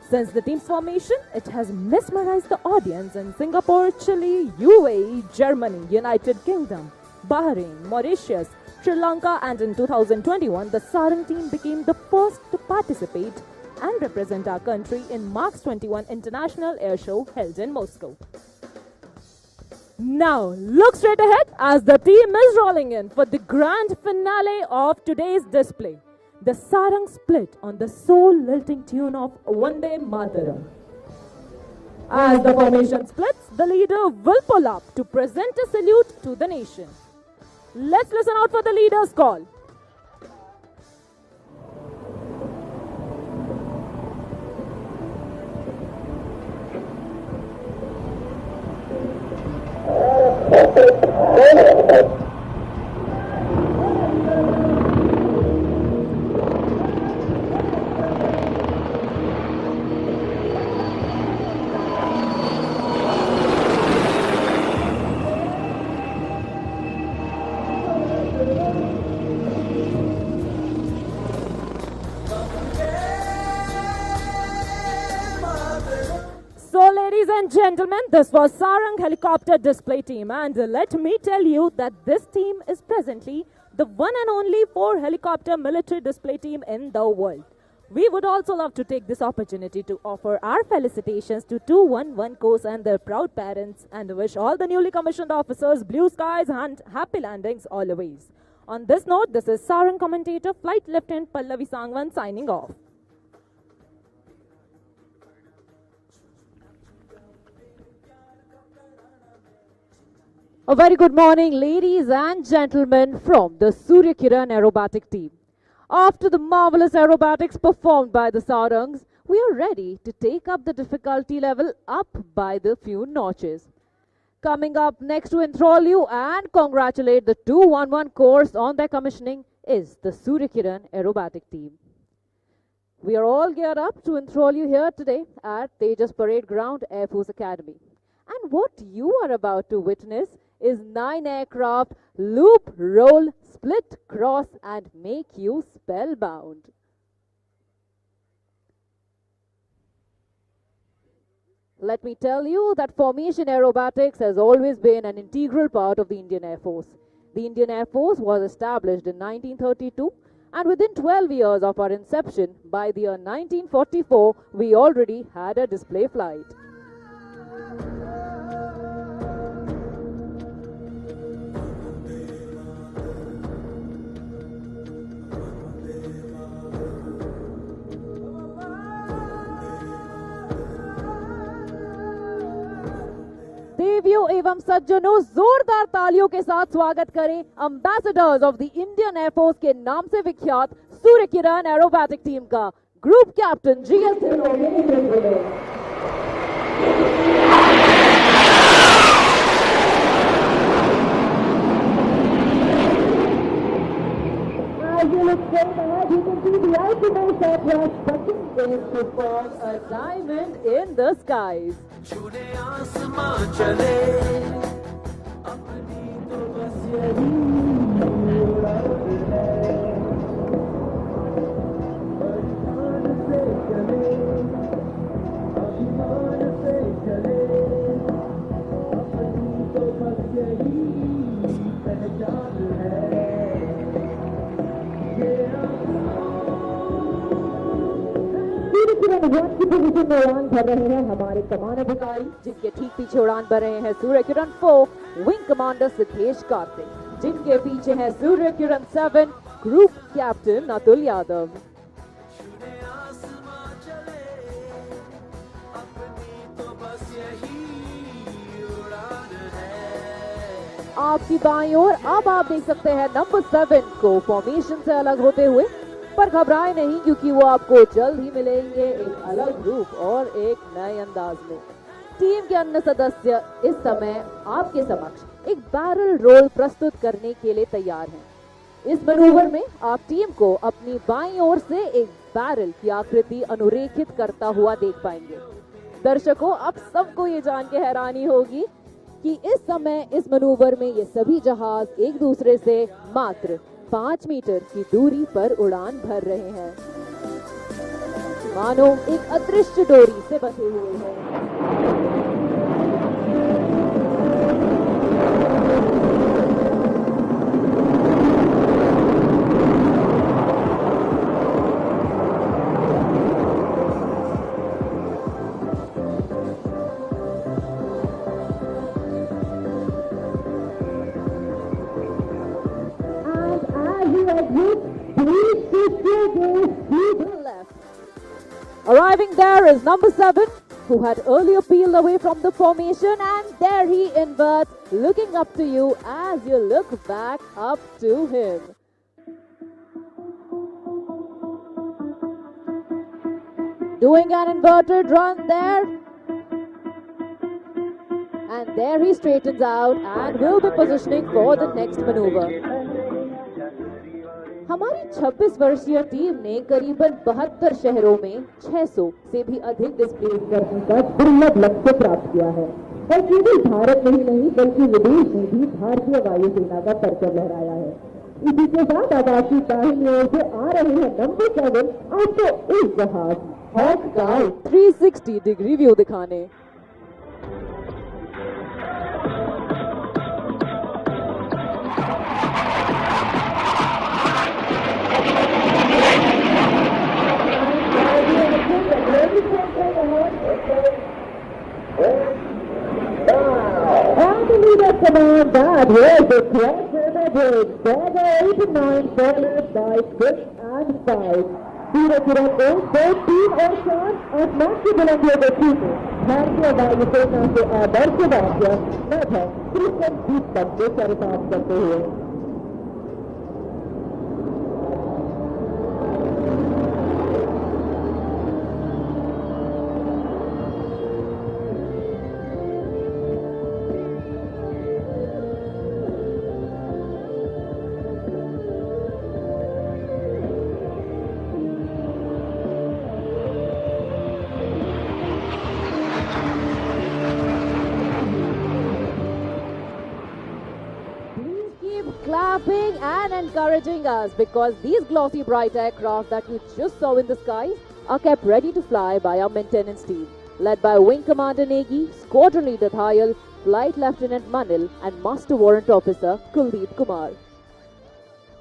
Since the team's formation, it has mesmerized the audience in Singapore, Chile, UAE, Germany, United Kingdom, Bahrain, Mauritius, Sri Lanka, and in 2021, the Sarang team became the first to participate and represent our country in March 21 International Air Show held in Moscow. Now, look straight ahead as the team is rolling in for the grand finale of today's display. The Sarang split on the soul-lilting tune of Vande Mataram. As the formation splits, the leader will pull up to present a salute to the nation. Let's listen out for the leader's call. Ladies and gentlemen, this was Sarang Helicopter Display Team, and let me tell you that this team is presently the one and only 4 helicopter military display team in the world. We would also love to take this opportunity to offer our felicitations to 211 course and their proud parents and wish all the newly commissioned officers blue skies and happy landings always. On this note, this is Sarang commentator Flight Lieutenant Pallavi Sangwan signing off. A very good morning, ladies and gentlemen, from the Surya Kiran aerobatic team. After the marvelous aerobatics performed by the Sarangs, we are ready to take up the difficulty level up by the few notches. Coming up next to enthrall you and congratulate the 211 course on their commissioning is the Surya Kiran aerobatic team. We are all geared up to enthrall you here today at Tejas Parade Ground Air Force Academy. And what you are about to witness is 9 aircraft loop, roll, split, cross and make you spellbound. Let me tell you that formation aerobatics has always been an integral part of the Indian Air Force. The Indian Air Force was established in 1932, and within 12 years of our inception, by the year 1944, we already had a display flight. देवियों एवं सज्जनों, जोरदार तालियों के साथ स्वागत करें ambassadors of the Indian air force के नाम से विख्यात सूर्य किरण एरोबैटिक टीम का group captain GL As you look straight ahead, you can see the ultimate aircraft is to form a diamond in the skies. की पोजीशन में उड़ान भर रहे हैं हमारे कमान अधिकारी, जिनके ठीक पीछे उड़ान भर रहे हैं सूर्य किरण 4 विंग कमांडर सिद्धेश कार्तिक, जिनके पीछे है सूर्य किरण 7 ग्रुप कैप्टन अतुल यादव। आपकी बाईं ओर अब आप देख सकते हैं नंबर 7 को फॉर्मेशन से अलग होते हुए, पर घबराए नहीं क्योंकि वो आपको जल्द ही मिलेंगे एक अलग रूप और एक नए अंदाज में। टीम के अन्य सदस्य इस समय आपके समक्ष एक बैरल रोल प्रस्तुत करने के लिए तैयार हैं। इस मैनूवर में आप टीम को अपनी बाईं ओर से एक बैरल की आकृति अनुरेखित करता हुआ देख पाएंगे। दर्शकों, अब सबको ये जान के हैरानी होगी कि इस समय इस मैनूवर में ये सभी जहाज एक दूसरे से मात्र 5 मीटर की दूरी पर उड़ान भर रहे हैं, मानो एक अदृश्य डोरी से बंधे हुए हैं। Arriving there is number 7, who had earlier peeled away from the formation, and there he inverts, looking up to you as you look back up to him. Doing an inverted run there, and there he straightens out and will be positioning for the next maneuver. हमारी 26 वर्षीय team ने करीबन 72 शहरों में 600 से भी अधिक display करने का दुर्लभ लक्ष्य प्राप्त किया है और केवल भारत में ही नहीं बल्कि विदेश में भी भारतीय वायुसेना का परचम लहराया है। इसी के साथ अब आपकी दाहिनी ओर से आ रहे हैं नंबर 7 आपको इस जहाज हॉक का 360 डिग्री व्यू दिखाने। On the leader command, that was the cross river bridge, Dagger 8 and 9 followed by 6 and 5. Surya Kiran को 2, 3 और 4 आसमान की बुलंदियों को छूते भारतीय वायुसेना के आदर्श वाक्य लगभग 30 फीट तक के सरपास करते हुए। Clapping and encouraging us, because these glossy bright aircraft that you just saw in the skies are kept ready to fly by our maintenance team, led by Wing Commander Negi, Squadron Leader Thayal, Flight Lieutenant Manil and Master Warrant Officer Kuldeep Kumar.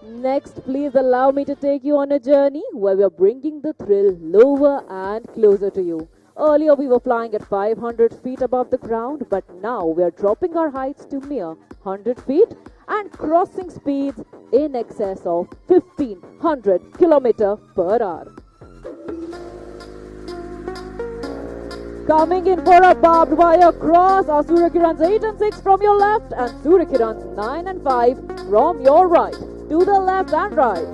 Next, please allow me to take you on a journey where we are bringing the thrill lower and closer to you. Earlier we were flying at 500 feet above the ground, but now we are dropping our heights to mere 100 feet and crossing speeds in excess of 1500 km per hour. Coming in for a barbed wire cross are Surya Kirans 8 and 6 from your left and Surya Kirans 9 and 5 from your right. To the left and right.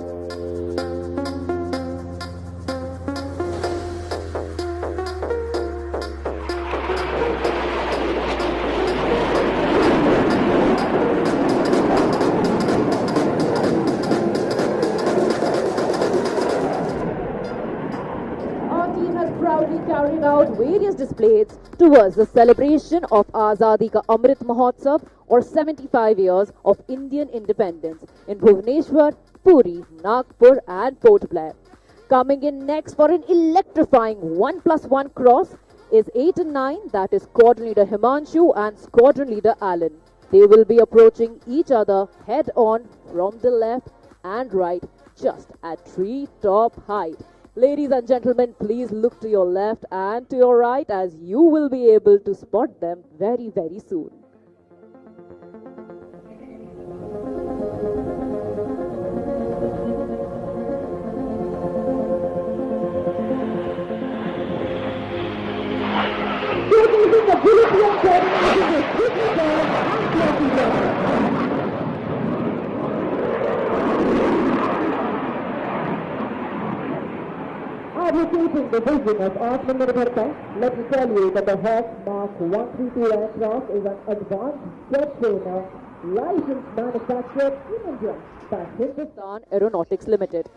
displayed towards the celebration of Azadi Ka Amrit Mahotsav, or 75 years of Indian independence in Bhubaneswar, Puri, Nagpur and Port Blair. Coming in next for an electrifying 1+1 cross is 8 and 9, that is Squadron Leader Himanshu and Squadron Leader Alan. They will be approaching each other head on from the left and right, just at tree-top height. Ladies and gentlemen, please look to your left and to your right as you will be able to spot them very, very soon. Advocating the vision of Atmanirbharta, let me tell you that the Hawk Mark 132 aircraft is an advanced jet trainer licensed manufactured in India by Hindustan Aeronautics Limited.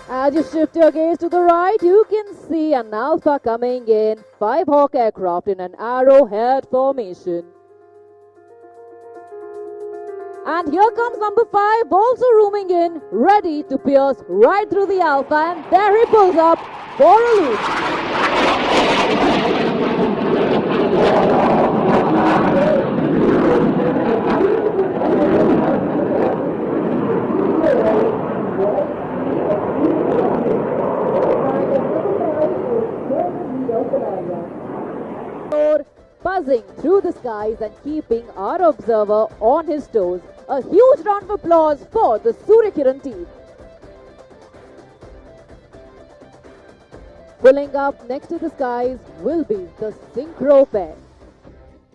As you shift your gaze to the right, you can see an Alpha coming in, 5 Hawk aircraft in an arrowhead formation. And here comes number 5, also rooming in, ready to pierce right through the Alpha, and there he pulls up for a loop. Buzzing through the skies and keeping our observer on his toes. A huge round of applause for the Suryakiran team. Pulling up next to the skies will be the Synchro pair.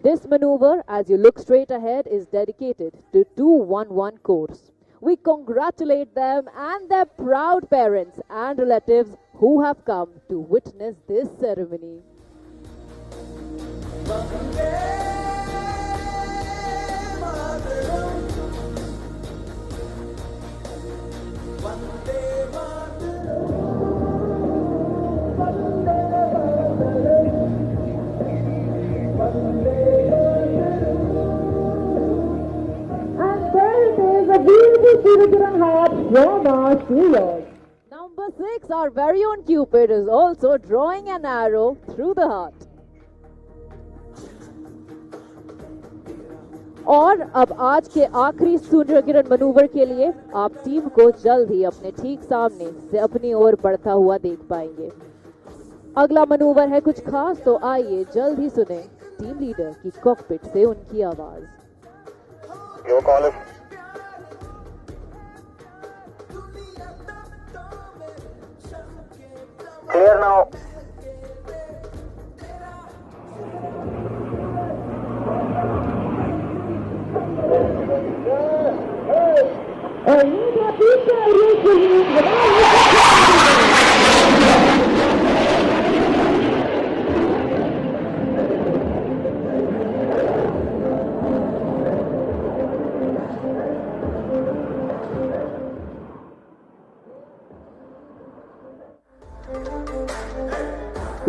This maneuver, as you look straight ahead, is dedicated to 211 course. We congratulate them and their proud parents and relatives who have come to witness this ceremony. Number 6, our very own Cupid, is also drawing an arrow through the heart. और अब आज के आखिरी सूर्यकिरण manoeuvre के लिए आप team को जल्द ही अपने ठीक सामने से अपनी ओर बढ़ता हुआ देख पाएंगे। अगला मनूवर है कुछ खास, तो आइए जल्द ही सुने टीम लीडर की कॉकपिट से उनकी आवाज। Your call is clear now.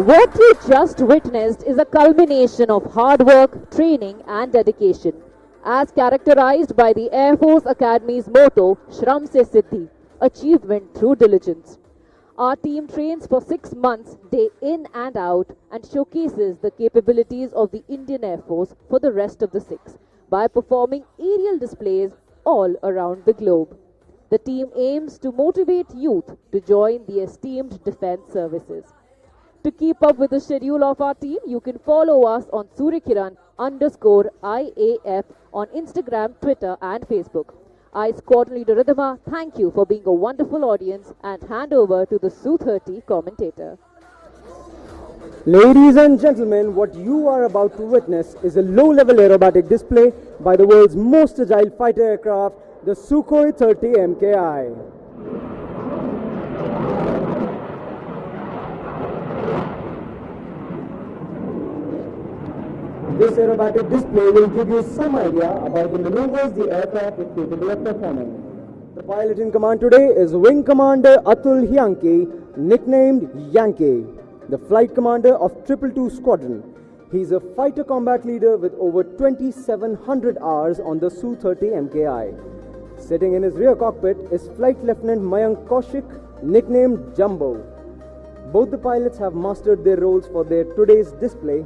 What you just witnessed is a culmination of hard work, training and dedication, as characterized by the Air Force Academy's motto, Shram Se Siddhi, achievement through diligence. Our team trains for 6 months, day in and out, and showcases the capabilities of the Indian Air Force for the rest of the 6 by performing aerial displays all around the globe. The team aims to motivate youth to join the esteemed defense services. To keep up with the schedule of our team, you can follow us on Suryakiran_IAF on Instagram, Twitter and Facebook. I, Squadron Leader Ridhima, thank you for being a wonderful audience and hand over to the Su-30 commentator. Ladies and gentlemen, what you are about to witness is a low-level aerobatic display by the world's most agile fighter aircraft, the Sukhoi 30 MKI. This aerobatic display will give you some idea about the maneuvers the aircraft is capable of performing. The pilot in command today is Wing Commander Atul Hyanke, nicknamed Yankee, the flight commander of 222 Squadron. He's a fighter combat leader with over 2,700 hours on the Su-30 MKI. Sitting in his rear cockpit is Flight Lieutenant Mayank Kaushik, nicknamed Jumbo. Both the pilots have mastered their roles for their today's display,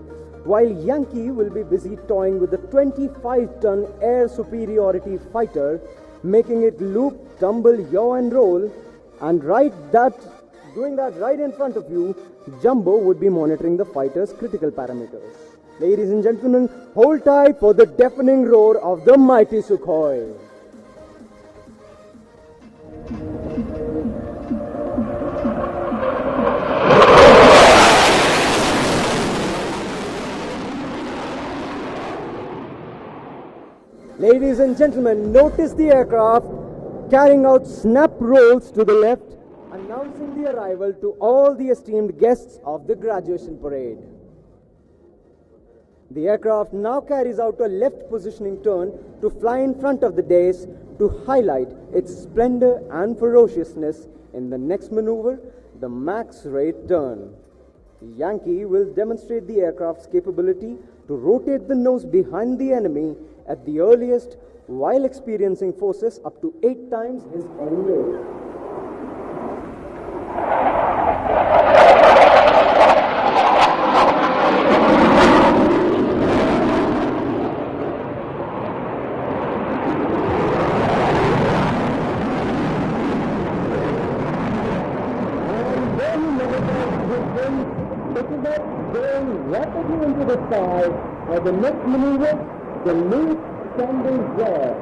while Yankee will be busy toying with the 25-ton air superiority fighter, making it loop, tumble, yaw and roll, and doing that right in front of you, Jumbo would be monitoring the fighter's critical parameters. Ladies and gentlemen, hold tight for the deafening roar of the mighty Sukhoi. Ladies and gentlemen, notice the aircraft carrying out snap rolls to the left, announcing the arrival to all the esteemed guests of the graduation parade. The aircraft now carries out a left positioning turn to fly in front of the dais to highlight its splendor and ferociousness in the next maneuver, the max rate turn. Yankee will demonstrate the aircraft's capability to rotate the nose behind the enemy at the earliest, while experiencing forces up to 8 times his own weight. Going rapidly into the sky, the next maneuver, the loop standing there.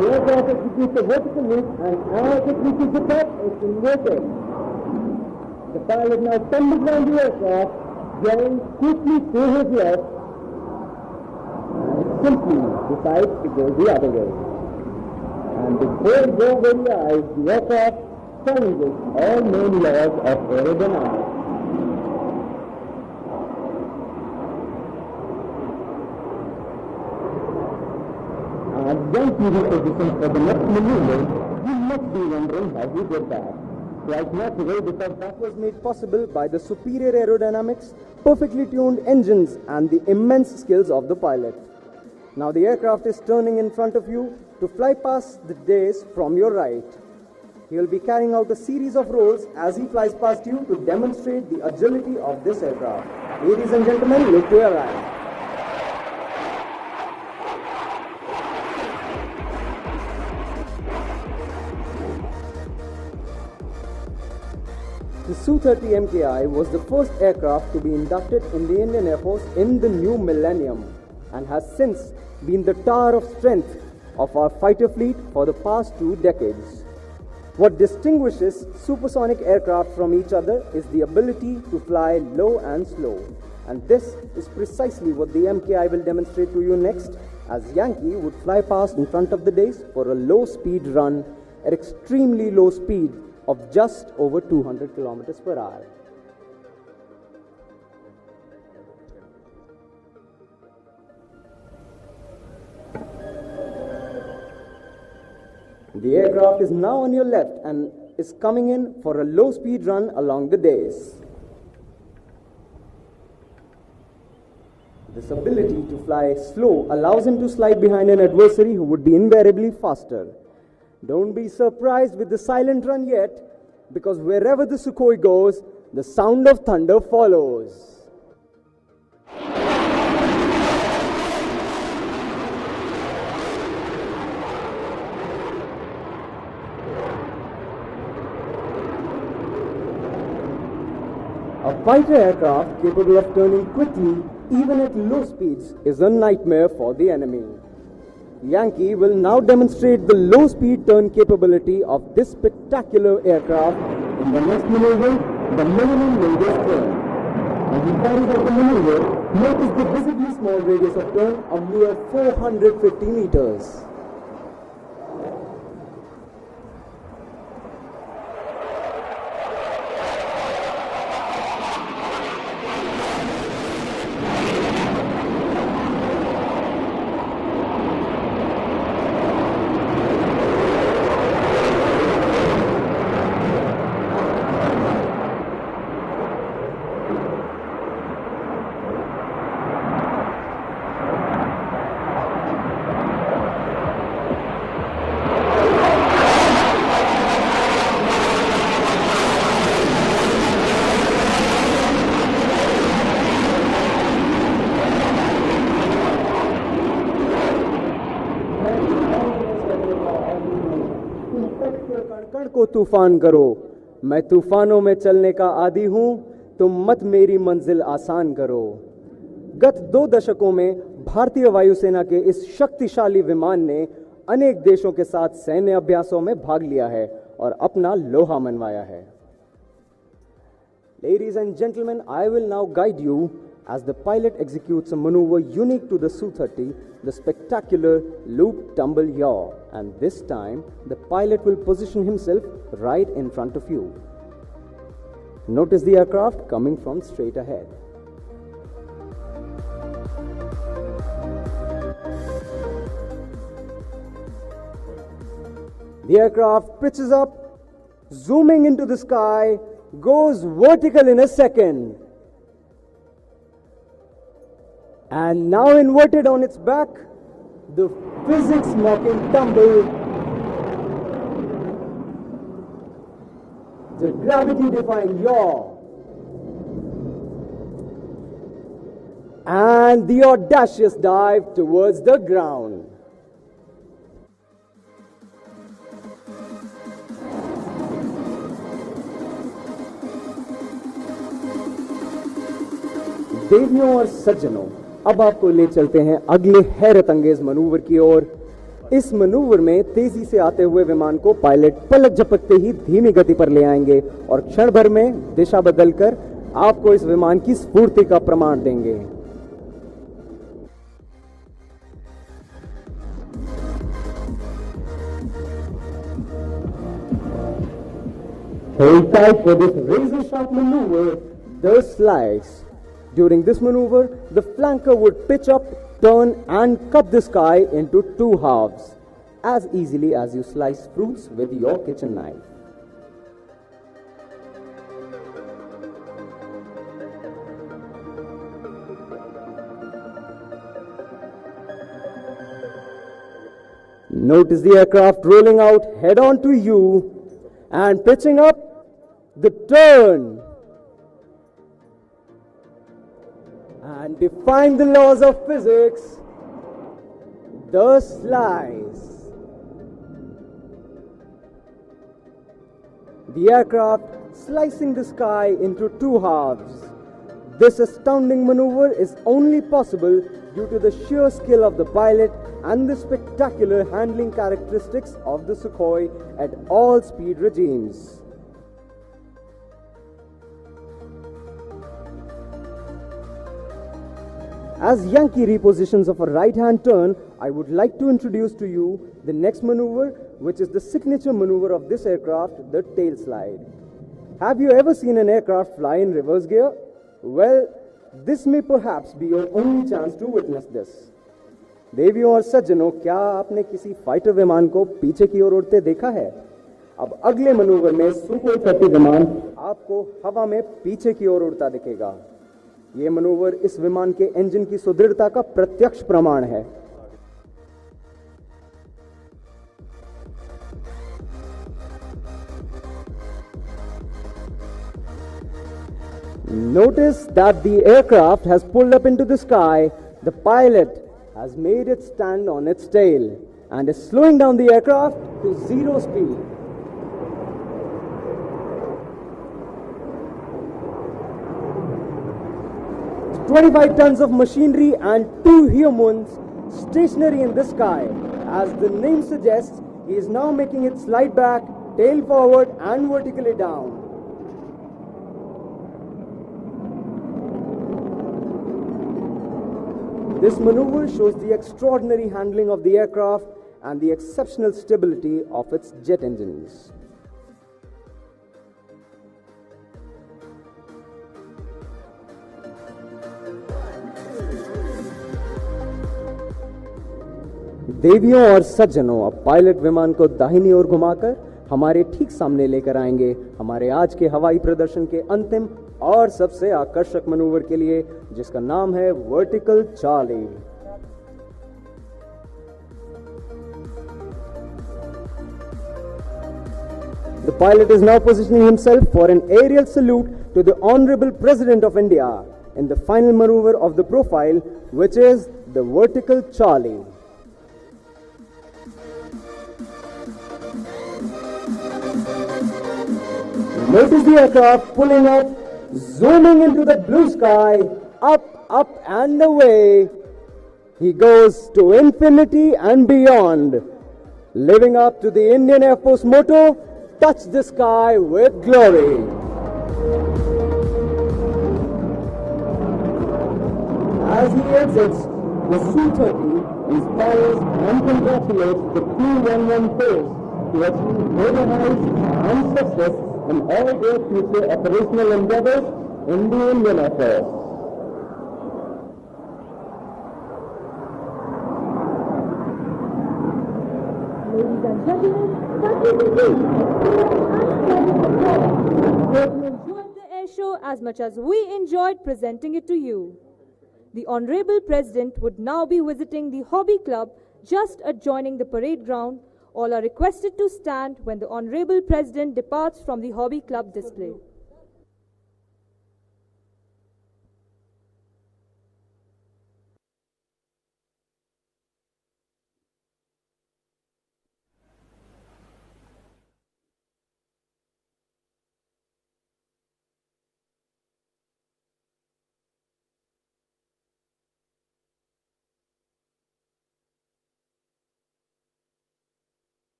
The aircraft executes a vertical loop, and as it reaches the top, it's inverted. The pilot now tumbles around the aircraft, going quickly to his left, and simply decides to go the other way. And before your very eyes, the aircraft challenges all known laws of aerodynamics. As Yankee repositions for the next maneuver, you must be wondering how he did that. Quite naturally, because that was made possible by the superior aerodynamics, perfectly tuned engines, and the immense skills of the pilot. Now the aircraft is turning in front of you to fly past the dais from your right. He will be carrying out a series of rolls as he flies past you to demonstrate the agility of this aircraft. Ladies and gentlemen, look to your right. The Su-30 MKI was the first aircraft to be inducted in the Indian Air Force in the new millennium and has since been the tower of strength of our fighter fleet for the past 2 decades. What distinguishes supersonic aircraft from each other is the ability to fly low and slow. And this is precisely what the MKI will demonstrate to you next, as Yankee would fly past in front of the dais for a low speed run at extremely low speed of just over 200 kilometers per hour. The aircraft is now on your left and is coming in for a low speed run along the dais. This ability to fly slow allows him to slide behind an adversary who would be invariably faster. Don't be surprised with the silent run yet, because wherever the Sukhoi goes, the sound of thunder follows. A fighter aircraft capable of turning quickly, even at low speeds, is a nightmare for the enemy. Yankee will now demonstrate the low-speed turn capability of this spectacular aircraft in the next maneuver, the minimum radius turn. As he carries out the maneuver, notice the visibly small radius of turn of near 450 meters. को तूफान करो, मैं तूफानों में चलने का आदी हूं, तुम मत मेरी मंजिल आसान करो। गत 2 दशकों में भारतीय वायुसेना के इस शक्तिशाली विमान ने अनेक देशों के साथ सैन्य अभ्यासों में भाग लिया है और अपना लोहा मनवाया है। Ladies and gentlemen, I will now guide you as the pilot executes a maneuver unique to the Su-30, the spectacular loop tumble yaw. And this time, the pilot will position himself right in front of you. Notice the aircraft coming from straight ahead. The aircraft pitches up, zooming into the sky, goes vertical in a second. And now inverted on its back, the physics-mocking tumble, the gravity-defying yaw, and the audacious dive towards the ground. देवियों और सज्जनों, अब आपको ले चलते हैं अगले हैरत अंगेज मनूवर की ओर। इस मनूवर में तेजी से आते हुए विमान को पायलट पलक झपकते ही धीमी गति पर ले आएंगे और क्षण भर में दिशा बदलकर आपको इस विमान की स्फूर्ति का प्रमाण देंगे। Hold tight for this razor-sharp maneuver, the slice. During this maneuver, the flanker would pitch up, turn and cut the sky into 2 halves, as easily as you slice fruits with your kitchen knife. Notice the aircraft rolling out head on to you and pitching up, the turn. And defying the laws of physics, the slice. The aircraft slicing the sky into 2 halves. This astounding maneuver is only possible due to the sheer skill of the pilot and the spectacular handling characteristics of the Sukhoi at all speed regimes. As Yankee repositions of a right-hand turn, I would like to introduce to you the next maneuver, which is the signature maneuver of this aircraft, the tail slide. Have you ever seen an aircraft fly in reverse gear? Well, this may perhaps be your only chance to witness this. देवियों और सज्जनों, क्या आपने किसी fighter विमान को पीछे की ओर उड़ते देखा है? अब अगले मनूवर में सुखोई 30 विमान आपको हवा में पीछे की ओर उड़ता दिखेगा। ये मनूवर इस विमान के इंजन की सुदृढ़ता का प्रत्यक्ष प्रमाण है। Notice that the aircraft has pulled up into the sky. The pilot has made it stand on its tail and is slowing down the aircraft to 0 speed. It's 25 tons of machinery and 2 humans stationary in the sky. As the name suggests, he is now making it slide back, tail forward and vertically down. This maneuver shows the extraordinary handling of the aircraft and the exceptional stability of its jet engines. देवियों और सज्जनों, अब pilot विमान को दाहिनी ओर घुमाकर हमारे ठीक सामने लेकर आएंगे हमारे आज के हवाई प्रदर्शन के अंतिम और सबसे आकर्षक मनूवर के लिए, जिसका नाम है vertical Charlie. The pilot is now positioning himself for an aerial salute to the Honorable President of India in the final maneuver of the profile, which is the vertical Charlie. Notice the aircraft pulling up, zooming into the blue sky, up and away. He goes to infinity and beyond, living up to the Indian Air Force motto, touch the sky with glory. As he exits, the Su-30 inspires and congratulates the P-11 force to achieve greater heights and success in all their future operational endeavors in the Indian Air Force. Ladies and gentlemen, that is the Hope you enjoyed the air show as much as we enjoyed presenting it to you. The Honorable President would now be visiting the Hobby Club just adjoining the parade ground. All are requested to stand when the Honorable President departs from the Hobby Club display.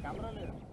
Camera ले